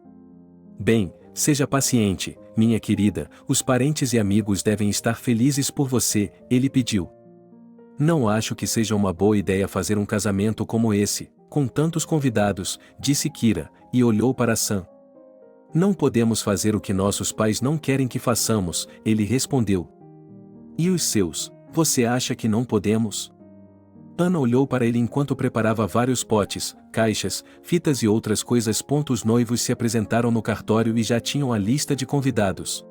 Speaker 1: Bem, seja paciente, minha querida, os parentes e amigos devem estar felizes por você, ele pediu. Não acho que seja uma boa ideia fazer um casamento como esse, com tantos convidados, disse Kira, e olhou para Sam. Não podemos fazer o que nossos pais não querem que façamos, ele respondeu. E os seus, você acha que não podemos? Ana olhou para ele enquanto preparava vários potes, caixas, fitas e outras coisas. Os noivos se apresentaram no cartório e já tinham a lista de convidados.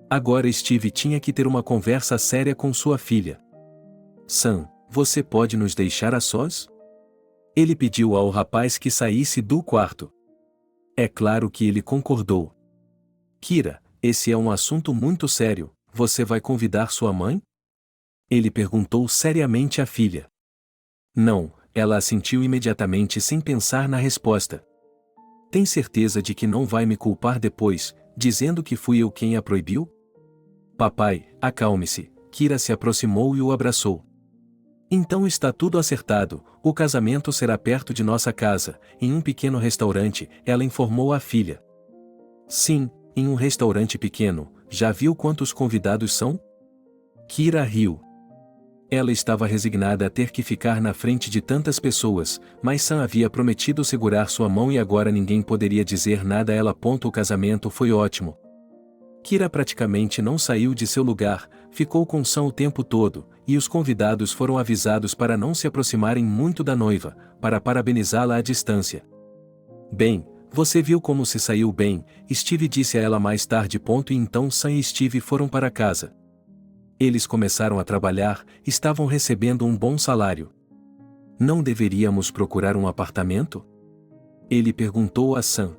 Speaker 1: Agora Steve tinha que ter uma conversa séria com sua filha. Sam, você pode nos deixar a sós? Ele pediu ao rapaz que saísse do quarto. É claro que ele concordou. Kira, esse é um assunto muito sério, você vai convidar sua mãe? Ele perguntou seriamente à filha. Não, ela assentiu imediatamente sem pensar na resposta. Tem certeza de que não vai me culpar depois, dizendo que fui eu quem a proibiu? Papai, acalme-se, Kira se aproximou e o abraçou. Então está tudo acertado, o casamento será perto de nossa casa, em um pequeno restaurante, ela informou à filha. Sim, em um restaurante pequeno, já viu quantos convidados são? Kira riu. Ela estava resignada a ter que ficar na frente de tantas pessoas, mas Sam havia prometido segurar sua mão e agora ninguém poderia dizer nada a ela. O casamento foi ótimo. Kira praticamente não saiu de seu lugar, ficou com Sam o tempo todo, e os convidados foram avisados para não se aproximarem muito da noiva, para parabenizá-la à distância. Bem, você viu como se saiu bem, Steve disse a ela mais tarde. E então Sam e Steve foram para casa. Eles começaram a trabalhar, estavam recebendo um bom salário. Não deveríamos procurar um apartamento? Ele perguntou a Sam.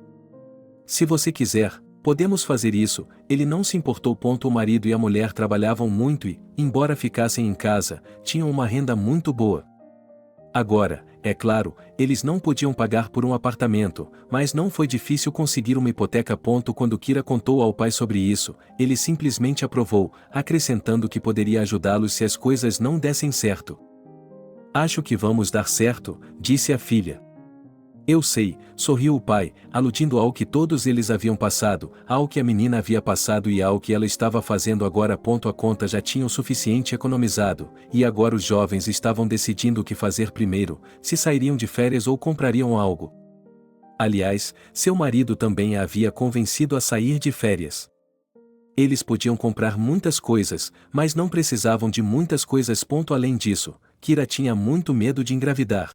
Speaker 1: Se você quiser, podemos fazer isso. Ele não se importou. O marido e a mulher trabalhavam muito e, embora ficassem em casa, tinham uma renda muito boa. Agora, é claro, eles não podiam pagar por um apartamento, mas não foi difícil conseguir uma hipoteca. Quando Kira contou ao pai sobre isso, ele simplesmente aprovou, acrescentando que poderia ajudá-los se as coisas não dessem certo. Acho que vamos dar certo, disse a filha. Eu sei, sorriu o pai, aludindo ao que todos eles haviam passado, ao que a menina havia passado e ao que ela estava fazendo agora. A conta já tinha o suficiente economizado, e agora os jovens estavam decidindo o que fazer primeiro, se sairiam de férias ou comprariam algo. Aliás, seu marido também a havia convencido a sair de férias. Eles podiam comprar muitas coisas, mas não precisavam de muitas coisas. Além disso, Kira tinha muito medo de engravidar.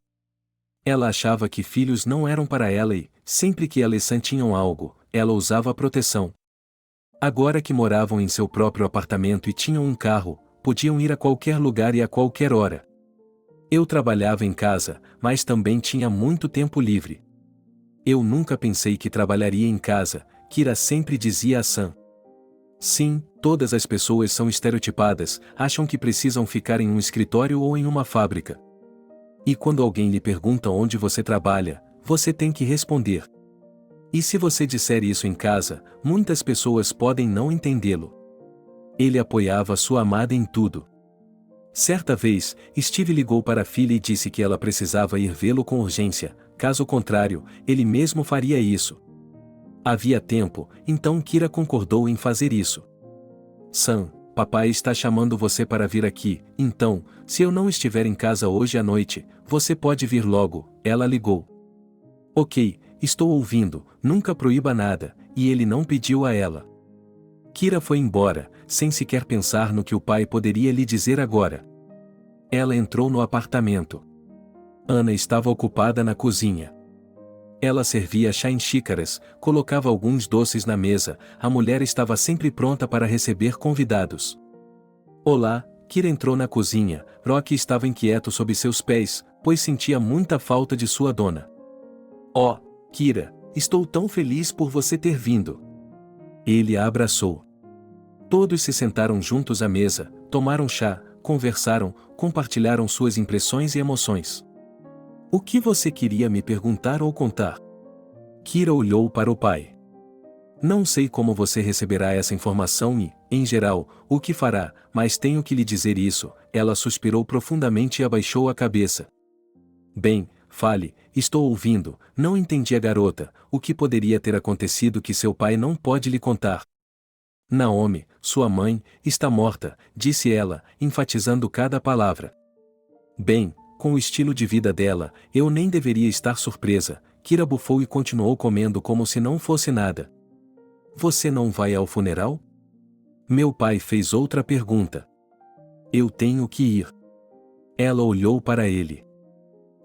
Speaker 1: Ela achava que filhos não eram para ela e, sempre que ela e Sam tinham algo, ela usava proteção. Agora que moravam em seu próprio apartamento e tinham um carro, podiam ir a qualquer lugar e a qualquer hora. Eu trabalhava em casa, mas também tinha muito tempo livre. Eu nunca pensei que trabalharia em casa, Kira sempre dizia a Sam. Sim, todas as pessoas são estereotipadas, acham que precisam ficar em um escritório ou em uma fábrica. E quando alguém lhe pergunta onde você trabalha, você tem que responder. E se você disser isso em casa, muitas pessoas podem não entendê-lo. Ele apoiava sua amada em tudo. Certa vez, Steve ligou para a filha e disse que ela precisava ir vê-lo com urgência, caso contrário, ele mesmo faria isso. Havia tempo, então Kira concordou em fazer isso. Sam, papai está chamando você para vir aqui, então, se eu não estiver em casa hoje à noite, você pode vir logo, ela ligou. Ok, estou ouvindo, nunca proíba nada, e ele não pediu a ela. Kira foi embora, sem sequer pensar no que o pai poderia lhe dizer agora. Ela entrou no apartamento. Ana estava ocupada na cozinha. Ela servia chá em xícaras, colocava alguns doces na mesa, a mulher estava sempre pronta para receber convidados. Olá, Kira entrou na cozinha, Rocky estava inquieto sob seus pés, pois sentia muita falta de sua dona. Oh, Kira, estou tão feliz por você ter vindo. Ele a abraçou. Todos se sentaram juntos à mesa, tomaram chá, conversaram, compartilharam suas impressões e emoções. O que você queria me perguntar ou contar? Kira olhou para o pai. Não sei como você receberá essa informação e, em geral, o que fará, mas tenho que lhe dizer isso. Ela suspirou profundamente e abaixou a cabeça. Bem, fale, estou ouvindo, não entendi a garota, o que poderia ter acontecido que seu pai não pode lhe contar. Naomi, sua mãe, está morta, disse ela, enfatizando cada palavra. Bem, com o estilo de vida dela, eu nem deveria estar surpresa, Kira bufou e continuou comendo como se não fosse nada. Você não vai ao funeral? Meu pai fez outra pergunta. Eu tenho que ir. Ela olhou para ele.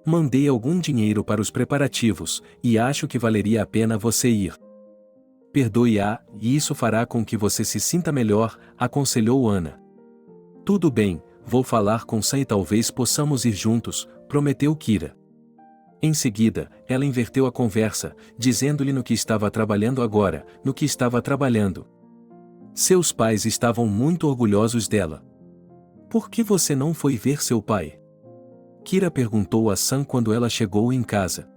Speaker 1: Mandei algum dinheiro para os preparativos, e acho que valeria a pena você ir. Perdoe-a, e isso fará com que você se sinta melhor, aconselhou Ana. Tudo bem, vou falar com Sam e talvez possamos ir juntos, prometeu Kira. Em seguida, ela inverteu a conversa, dizendo-lhe no que estava trabalhando agora, no que estava trabalhando. Seus pais estavam muito orgulhosos dela. Por que você não foi ver seu pai? Kira perguntou a Sam quando ela chegou em casa.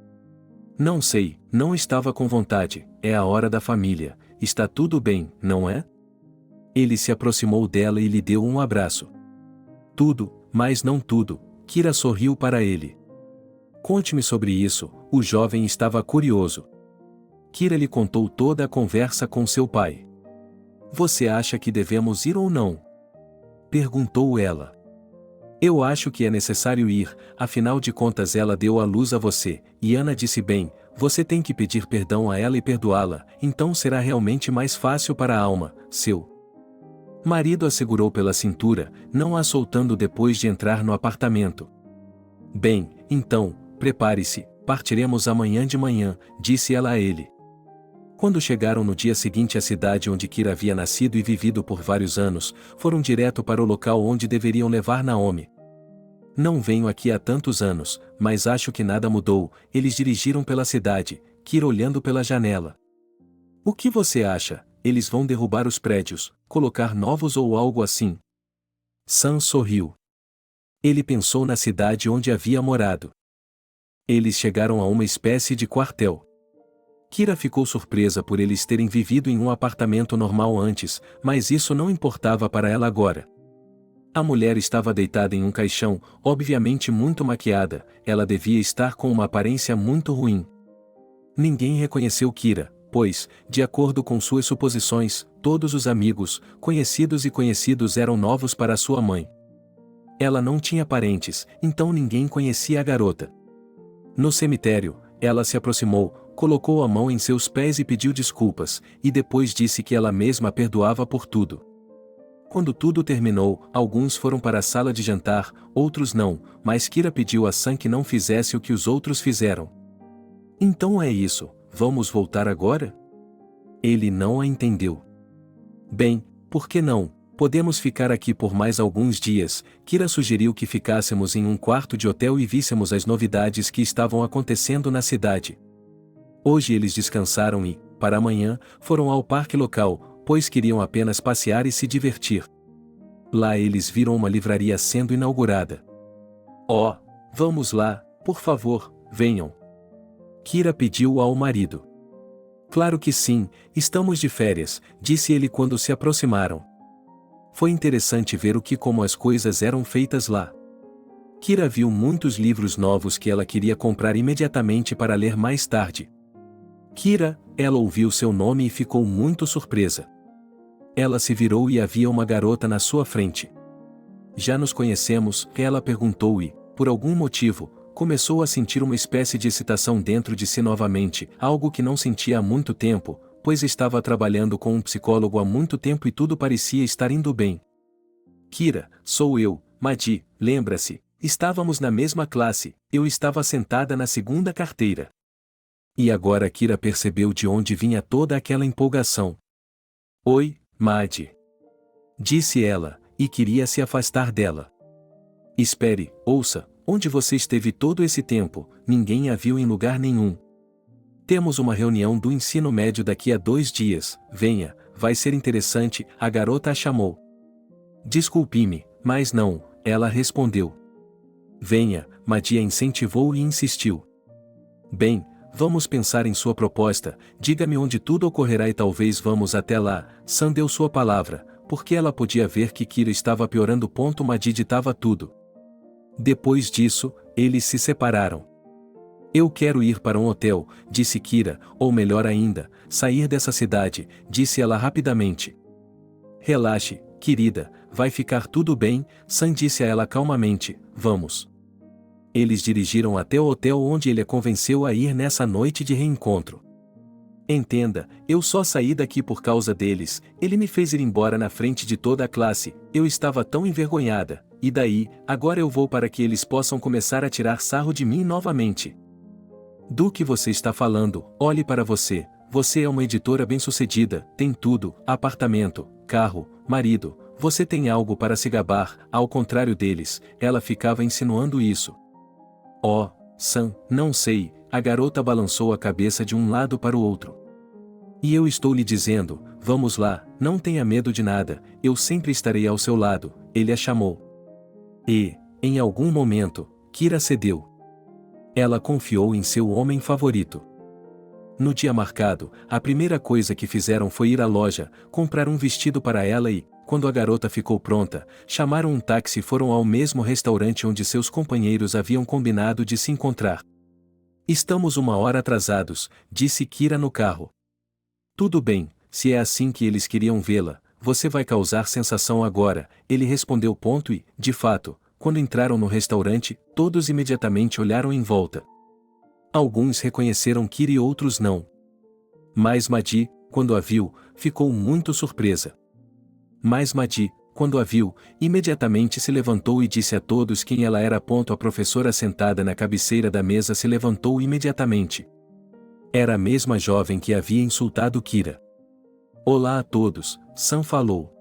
Speaker 1: Não sei, não estava com vontade, é a hora da família, está tudo bem, não é? Ele se aproximou dela e lhe deu um abraço. Tudo, mas não tudo, Kira sorriu para ele. Conte-me sobre isso, o jovem estava curioso. Kira lhe contou toda a conversa com seu pai. Você acha que devemos ir ou não? Perguntou ela. Eu acho que é necessário ir, afinal de contas ela deu à luz a você, e Ana disse bem, você tem que pedir perdão a ela e perdoá-la, então será realmente mais fácil para a alma, seu marido a segurou pela cintura, não a soltando depois de entrar no apartamento. Bem, então, prepare-se, partiremos amanhã de manhã, disse ela a ele. Quando chegaram no dia seguinte à cidade onde Kira havia nascido e vivido por vários anos, foram direto para o local onde deveriam levar Naomi. Não venho aqui há tantos anos, mas acho que nada mudou. Eles dirigiram pela cidade, Kira olhando pela janela. O que você acha? Eles vão derrubar os prédios, colocar novos ou algo assim? Sam sorriu. Ele pensou na cidade onde havia morado. Eles chegaram a uma espécie de quartel. Kira ficou surpresa por eles terem vivido em um apartamento normal antes, mas isso não importava para ela agora. A mulher estava deitada em um caixão, obviamente muito maquiada, ela devia estar com uma aparência muito ruim. Ninguém reconheceu Kira, pois, de acordo com suas suposições, todos os amigos, conhecidos e conhecidos eram novos para sua mãe. Ela não tinha parentes, então ninguém conhecia a garota. No cemitério, ela se aproximou, colocou a mão em seus pés e pediu desculpas, e depois disse que ela mesma perdoava por tudo. Quando tudo terminou, alguns foram para a sala de jantar, outros não, mas Kira pediu a Sam que não fizesse o que os outros fizeram. Então é isso, vamos voltar agora? Ele não a entendeu. Bem, por que não? Podemos ficar aqui por mais alguns dias. Kira sugeriu que ficássemos em um quarto de hotel e víssemos as novidades que estavam acontecendo na cidade. Hoje eles descansaram e, para amanhã, foram ao parque local, pois queriam apenas passear e se divertir. Lá eles viram uma livraria sendo inaugurada. Oh, vamos lá, por favor, venham. Kira pediu ao marido. Claro que sim, estamos de férias, disse ele quando se aproximaram. Foi interessante ver como as coisas eram feitas lá. Kira viu muitos livros novos que ela queria comprar imediatamente para ler mais tarde. Kira, ela ouviu seu nome e ficou muito surpresa. Ela se virou e havia uma garota na sua frente. Já nos conhecemos? Ela perguntou e, por algum motivo, começou a sentir uma espécie de excitação dentro de si novamente, algo que não sentia há muito tempo, pois estava trabalhando com um psicólogo há muito tempo e tudo parecia estar indo bem. Kira, sou eu, Madi, lembra-se, estávamos na mesma classe, eu estava sentada na segunda carteira. E agora Kira percebeu de onde vinha toda aquela empolgação. Oi, Madi. Disse ela, e queria se afastar dela. Espere, ouça, onde você esteve todo esse tempo? Ninguém a viu em lugar nenhum. Temos uma reunião do ensino médio daqui a 2 dias, venha, vai ser interessante, a garota a chamou. Desculpe-me, mas não, ela respondeu. Venha, Madi a incentivou e insistiu. Bem, vamos pensar em sua proposta, diga-me onde tudo ocorrerá e talvez vamos até lá. Sam deu sua palavra, porque ela podia ver que Kira estava piorando. Madi ditava tudo. Depois disso, eles se separaram. Eu quero ir para um hotel, disse Kira, ou melhor ainda, sair dessa cidade, disse ela rapidamente. Relaxe, querida, vai ficar tudo bem, Sam disse a ela calmamente, vamos. Eles dirigiram até o hotel onde ele a convenceu a ir nessa noite de reencontro. Entenda, eu só saí daqui por causa deles, ele me fez ir embora na frente de toda a classe, eu estava tão envergonhada, e daí, agora eu vou para que eles possam começar a tirar sarro de mim novamente. Do que você está falando? Olhe para você, você é uma editora bem-sucedida, tem tudo, apartamento, carro, marido, você tem algo para se gabar, ao contrário deles, ela ficava insinuando isso. Oh, Sam, não sei, a garota balançou a cabeça de um lado para o outro. E eu estou lhe dizendo, vamos lá, não tenha medo de nada, eu sempre estarei ao seu lado, ele a chamou. E, em algum momento, Kira cedeu. Ela confiou em seu homem favorito. No dia marcado, a primeira coisa que fizeram foi ir à loja, comprar um vestido para ela e, quando a garota ficou pronta, chamaram um táxi e foram ao mesmo restaurante onde seus companheiros haviam combinado de se encontrar. Estamos 1 hora atrasados, disse Kira no carro. Tudo bem, se é assim que eles queriam vê-la, você vai causar sensação agora, ele respondeu. E, de fato, quando entraram no restaurante, todos imediatamente olharam em volta. Alguns reconheceram Kira e outros não. Mas Madi, quando a viu, ficou muito surpresa. Mas Madi, quando a viu, imediatamente se levantou e disse a todos quem ela era. A professora sentada na cabeceira da mesa se levantou imediatamente. Era a mesma jovem que havia insultado Kira. Olá a todos, Sam falou.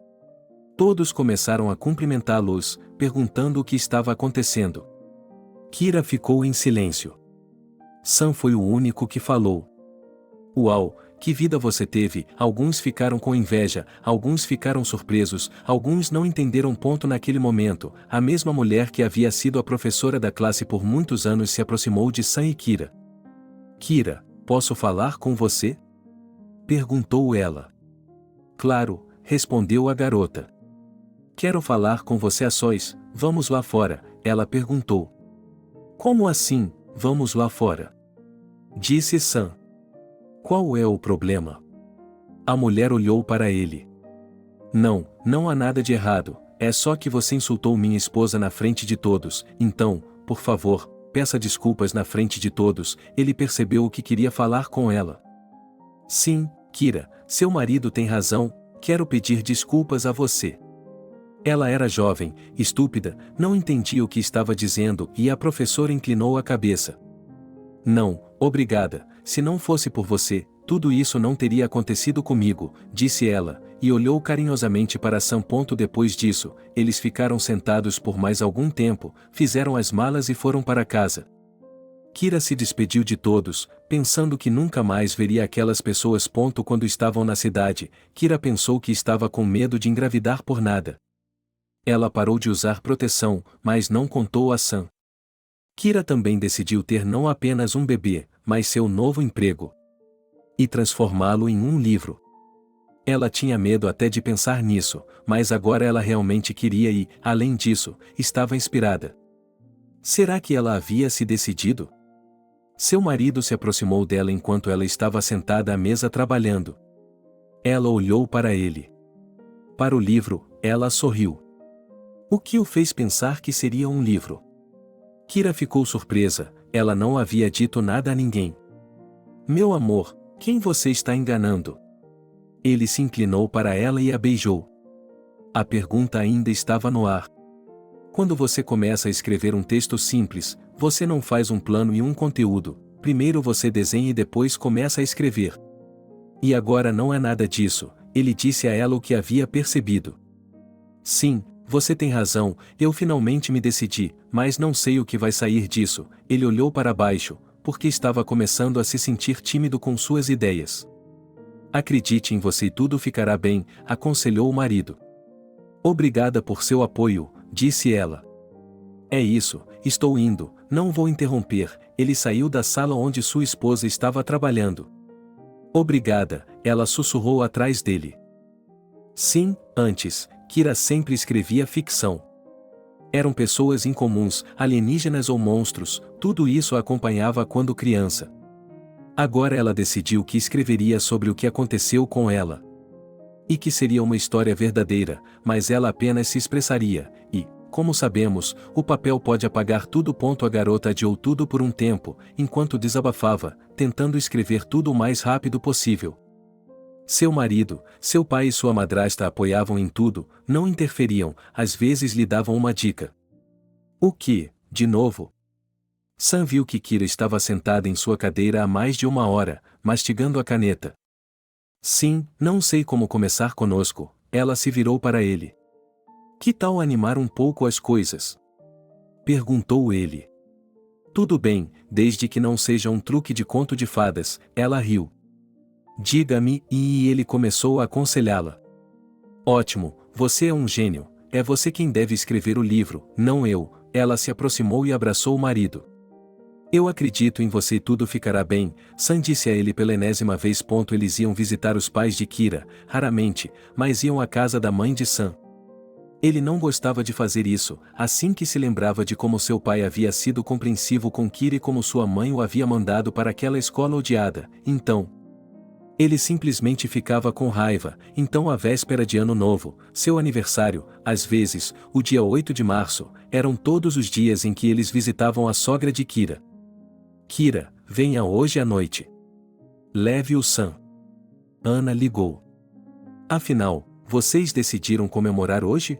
Speaker 1: Todos começaram a cumprimentá-los, perguntando o que estava acontecendo. Kira ficou em silêncio. Sam foi o único que falou. Uau, que vida você teve! Alguns ficaram com inveja, alguns ficaram surpresos, alguns não entenderam ponto naquele momento. A mesma mulher que havia sido a professora da classe por muitos anos se aproximou de Sam e Kira. Kira, posso falar com você? Perguntou ela. Claro, respondeu a garota. Quero falar com você a sós, vamos lá fora, ela perguntou. Como assim, vamos lá fora? Disse Sam. Qual é o problema? A mulher olhou para ele. Não, não há nada de errado, é só que você insultou minha esposa na frente de todos, então, por favor, peça desculpas na frente de todos. Ele percebeu o que queria falar com ela. Sim, Kira, seu marido tem razão, quero pedir desculpas a você. Ela era jovem, estúpida, não entendia o que estava dizendo e a professora inclinou a cabeça. Não, obrigada, se não fosse por você, tudo isso não teria acontecido comigo, disse ela, e olhou carinhosamente para Sam. Depois disso, eles ficaram sentados por mais algum tempo, fizeram as malas e foram para casa. Kira se despediu de todos, pensando que nunca mais veria aquelas pessoas. Quando estavam na cidade, Kira pensou que estava com medo de engravidar por nada. Ela parou de usar proteção, mas não contou a Sam. Kira também decidiu ter não apenas um bebê, mas seu novo emprego. E transformá-lo em um livro. Ela tinha medo até de pensar nisso, mas agora ela realmente queria e, além disso, estava inspirada. Será que ela havia se decidido? Seu marido se aproximou dela enquanto ela estava sentada à mesa trabalhando. Ela olhou para ele. Para o livro, ela sorriu. O que o fez pensar que seria um livro? Kira ficou surpresa, ela não havia dito nada a ninguém. Meu amor, quem você está enganando? Ele se inclinou para ela e a beijou. A pergunta ainda estava no ar. Quando você começa a escrever um texto simples, você não faz um plano e um conteúdo. Primeiro você desenha e depois começa a escrever. E agora não é nada disso, ele disse a ela o que havia percebido. Sim, você tem razão, eu finalmente me decidi, mas não sei o que vai sair disso. Ele olhou para baixo, porque estava começando a se sentir tímido com suas ideias. Acredite em você e tudo ficará bem, aconselhou o marido. Obrigada por seu apoio, disse ela. É isso, estou indo, não vou interromper. Ele saiu da sala onde sua esposa estava trabalhando. Obrigada, ela sussurrou atrás dele. Sim, antes, Kira sempre escrevia ficção. Eram pessoas incomuns, alienígenas ou monstros, tudo isso a acompanhava quando criança. Agora ela decidiu que escreveria sobre o que aconteceu com ela. E que seria uma história verdadeira, mas ela apenas se expressaria, e, como sabemos, o papel pode apagar tudo. A garota adiou tudo por um tempo, enquanto desabafava, tentando escrever tudo o mais rápido possível. Seu marido, seu pai e sua madrasta a apoiavam em tudo, não interferiam, às vezes lhe davam uma dica. O que, de novo? Sam viu que Kira estava sentada em sua cadeira há mais de uma hora, mastigando a caneta. Sim, não sei como começar conosco, ela se virou para ele. Que tal animar um pouco as coisas? Perguntou ele. Tudo bem, desde que não seja um truque de conto de fadas, ela riu. Diga-me, e ele começou a aconselhá-la. Ótimo, você é um gênio, é você quem deve escrever o livro, não eu. Ela se aproximou e abraçou o marido. Eu acredito em você e tudo ficará bem, Sam disse a ele pela enésima vez. Eles iam visitar os pais de Kira, raramente, mas iam à casa da mãe de Sam. Ele não gostava de fazer isso, assim que se lembrava de como seu pai havia sido compreensivo com Kira e como sua mãe o havia mandado para aquela escola odiada. Então, ele simplesmente ficava com raiva. Então, a véspera de Ano Novo, seu aniversário, às vezes, o dia 8 de março, eram todos os dias em que eles visitavam a sogra de Kira. Kira, venha hoje à noite. Leve o Sam. Ana ligou. Afinal, vocês decidiram comemorar hoje?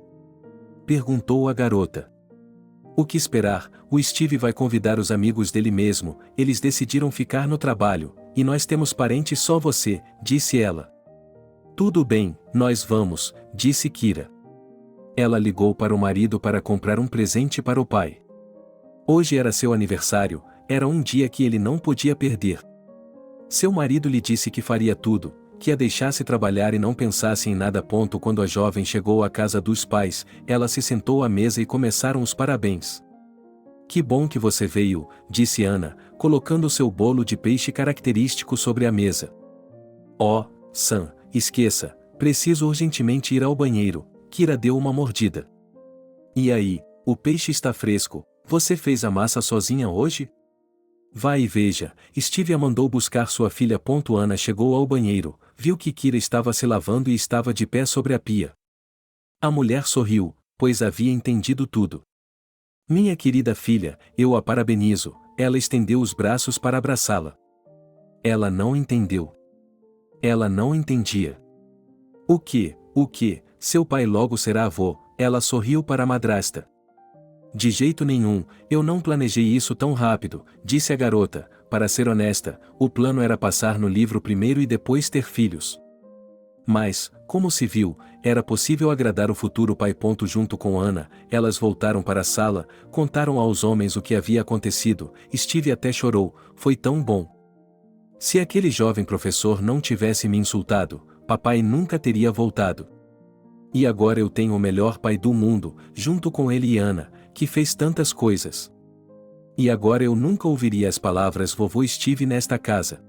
Speaker 1: Perguntou a garota. O que esperar? O Steve vai convidar os amigos dele mesmo, eles decidiram ficar no trabalho, e nós temos parentes só você, disse ela. Tudo bem, nós vamos, disse Kira. Ela ligou para o marido para comprar um presente para o pai. Hoje era seu aniversário, era um dia que ele não podia perder. Seu marido lhe disse que faria tudo, que a deixasse trabalhar e não pensasse em nada. Quando a jovem chegou à casa dos pais, ela se sentou à mesa e começaram os parabéns. Que bom que você veio, disse Ana, colocando seu bolo de peixe característico sobre a mesa. Oh, Sam, esqueça, preciso urgentemente ir ao banheiro. Kira deu uma mordida. E aí, o peixe está fresco, você fez a massa sozinha hoje? Vá e veja, Steve a mandou buscar sua filha. Ana chegou ao banheiro, viu que Kira estava se lavando e estava de pé sobre a pia. A mulher sorriu, pois havia entendido tudo. Minha querida filha, eu a parabenizo. Ela estendeu os braços para abraçá-la. Ela não entendeu. Ela não entendia. O que? Seu pai logo será avô. Ela sorriu para a madrasta. De jeito nenhum, eu não planejei isso tão rápido, disse a garota. Para ser honesta, o plano era passar no livro primeiro e depois ter filhos. Mas, como se viu, era possível agradar o futuro pai. Junto com Ana, elas voltaram para a sala, contaram aos homens o que havia acontecido. Steve até chorou, foi tão bom. Se aquele jovem professor não tivesse me insultado, papai nunca teria voltado. E agora eu tenho o melhor pai do mundo, junto com ele e Ana, que fez tantas coisas. E agora eu nunca ouviria as palavras vovô Steve nesta casa.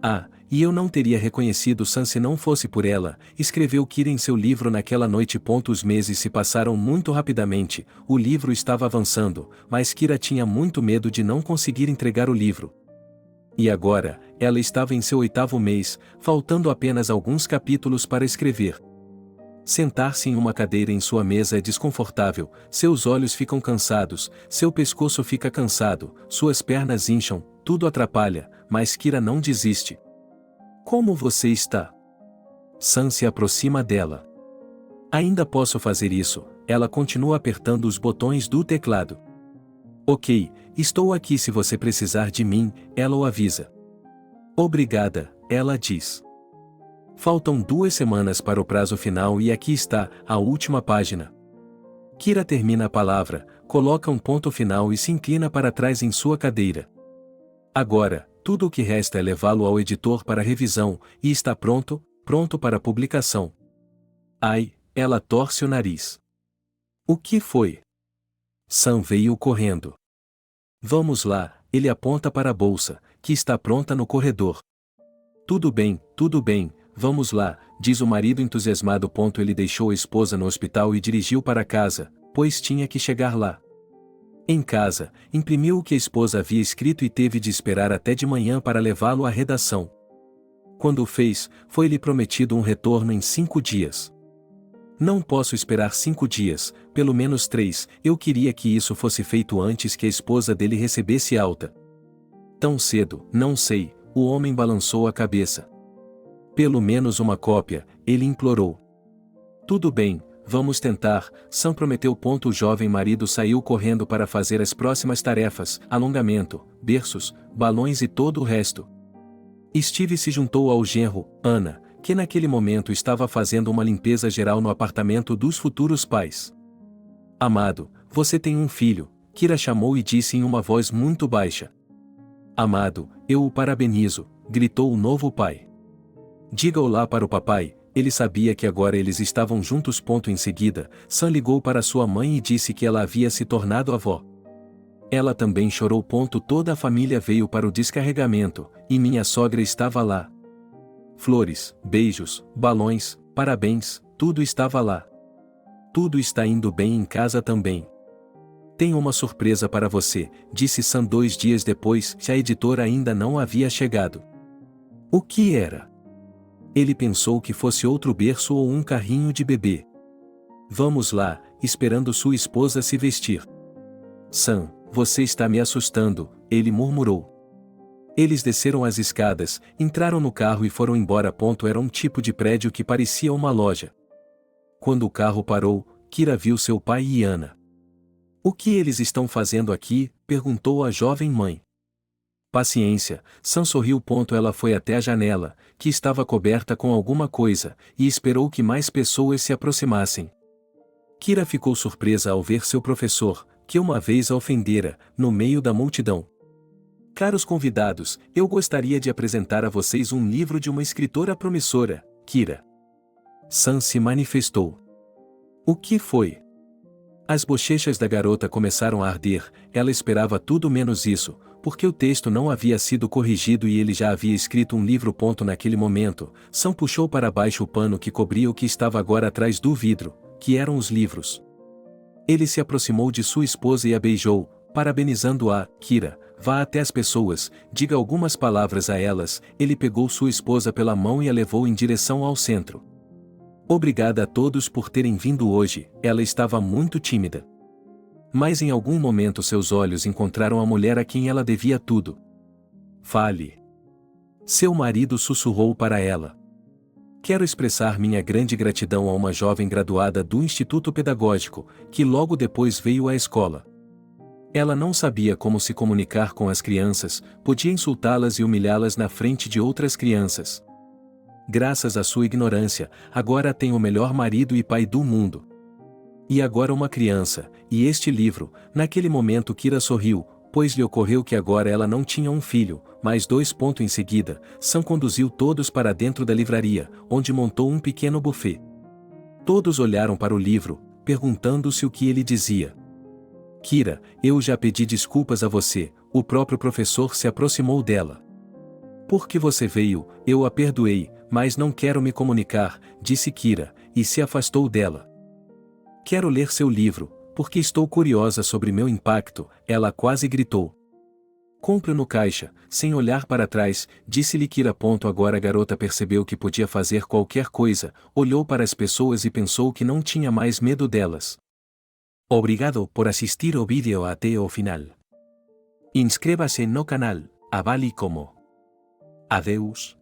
Speaker 1: Ah, e eu não teria reconhecido Sam se não fosse por ela, escreveu Kira em seu livro naquela noite. Os meses se passaram muito rapidamente, o livro estava avançando, mas Kira tinha muito medo de não conseguir entregar o livro. E agora, ela estava em seu 8º mês, faltando apenas alguns capítulos para escrever. Sentar-se em uma cadeira em sua mesa é desconfortável, seus olhos ficam cansados, seu pescoço fica cansado, suas pernas incham, tudo atrapalha, mas Kira não desiste. Como você está? Sam se aproxima dela. Ainda posso fazer isso, ela continua apertando os botões do teclado. Ok, estou aqui se você precisar de mim, ela o avisa. Obrigada, ela diz. Faltam 2 semanas para o prazo final e aqui está, a última página. Kira termina a palavra, coloca um ponto final e se inclina para trás em sua cadeira. Agora, tudo o que resta é levá-lo ao editor para revisão, e está pronto para publicação. Ai, ela torce o nariz. O que foi? Sam veio correndo. Vamos lá, ele aponta para a bolsa, que está pronta no corredor. Tudo bem, vamos lá, diz o marido entusiasmado. Ele deixou a esposa no hospital e dirigiu para casa, pois tinha que chegar lá. Em casa, imprimiu o que a esposa havia escrito e teve de esperar até de manhã para levá-lo à redação. Quando o fez, foi-lhe prometido um retorno em 5 dias. Não posso esperar 5 dias, pelo menos 3, eu queria que isso fosse feito antes que a esposa dele recebesse alta. Tão cedo, não sei, o homem balançou a cabeça. Pelo menos uma cópia, ele implorou. Tudo bem, vamos tentar, Sam prometeu. O jovem marido saiu correndo para fazer as próximas tarefas, alongamento, berços, balões e todo o resto. Steve se juntou ao genro, Ana, que naquele momento estava fazendo uma limpeza geral no apartamento dos futuros pais. Amado, você tem um filho, Kira chamou e disse em uma voz muito baixa. Amado, eu o parabenizo, gritou o novo pai. Diga olá para o papai. Ele sabia que agora eles estavam juntos. Em seguida, Sam ligou para sua mãe e disse que ela havia se tornado avó. Ela também chorou. Toda a família veio para o descarregamento, e minha sogra estava lá. Flores, beijos, balões, parabéns, tudo estava lá. Tudo está indo bem em casa também. Tenho uma surpresa para você, disse Sam 2 dias depois, que a editora ainda não havia chegado. O que era? Ele pensou que fosse outro berço ou um carrinho de bebê. Vamos lá, esperando sua esposa se vestir. Sam, você está me assustando, ele murmurou. Eles desceram as escadas, entraram no carro e foram embora. Era um tipo de prédio que parecia uma loja. Quando o carro parou, Kira viu seu pai e Ana. O que eles estão fazendo aqui? Perguntou a jovem mãe. Paciência, Sam sorriu. Ela foi até a janela, que estava coberta com alguma coisa, e esperou que mais pessoas se aproximassem. Kira ficou surpresa ao ver seu professor, que uma vez a ofendera, no meio da multidão. Caros convidados, eu gostaria de apresentar a vocês um livro de uma escritora promissora, Kira. San se manifestou. O que foi? As bochechas da garota começaram a arder, ela esperava tudo menos isso, porque o texto não havia sido corrigido e ele já havia escrito um livro. Naquele momento, Sam puxou para baixo o pano que cobria o que estava agora atrás do vidro, que eram os livros. Ele se aproximou de sua esposa e a beijou, parabenizando-a. Kira, vá até as pessoas, diga algumas palavras a elas. Ele pegou sua esposa pela mão e a levou em direção ao centro. Obrigada a todos por terem vindo hoje, ela estava muito tímida. Mas em algum momento seus olhos encontraram a mulher a quem ela devia tudo. Fale. Seu marido sussurrou para ela. Quero expressar minha grande gratidão a uma jovem graduada do Instituto Pedagógico, que logo depois veio à escola. Ela não sabia como se comunicar com as crianças, podia insultá-las e humilhá-las na frente de outras crianças. Graças à sua ignorância, agora tem o melhor marido e pai do mundo. E agora uma criança, e este livro. Naquele momento Kira sorriu, pois lhe ocorreu que agora ela não tinha um filho, mas dois. Em seguida, Sam conduziu todos para dentro da livraria, onde montou um pequeno buffet. Todos olharam para o livro, perguntando-se o que ele dizia. Kira, eu já pedi desculpas a você, o próprio professor se aproximou dela. Porque você veio, eu a perdoei, mas não quero me comunicar, disse Kira, e se afastou dela. Quero ler seu livro, porque estou curiosa sobre meu impacto, ela quase gritou. Compre no caixa, sem olhar para trás, disse-lhe Kira. Agora a garota percebeu que podia fazer qualquer coisa, olhou para as pessoas e pensou que não tinha mais medo delas. Obrigado por assistir o vídeo até o final. Inscreva-se no canal, avale como. Adeus.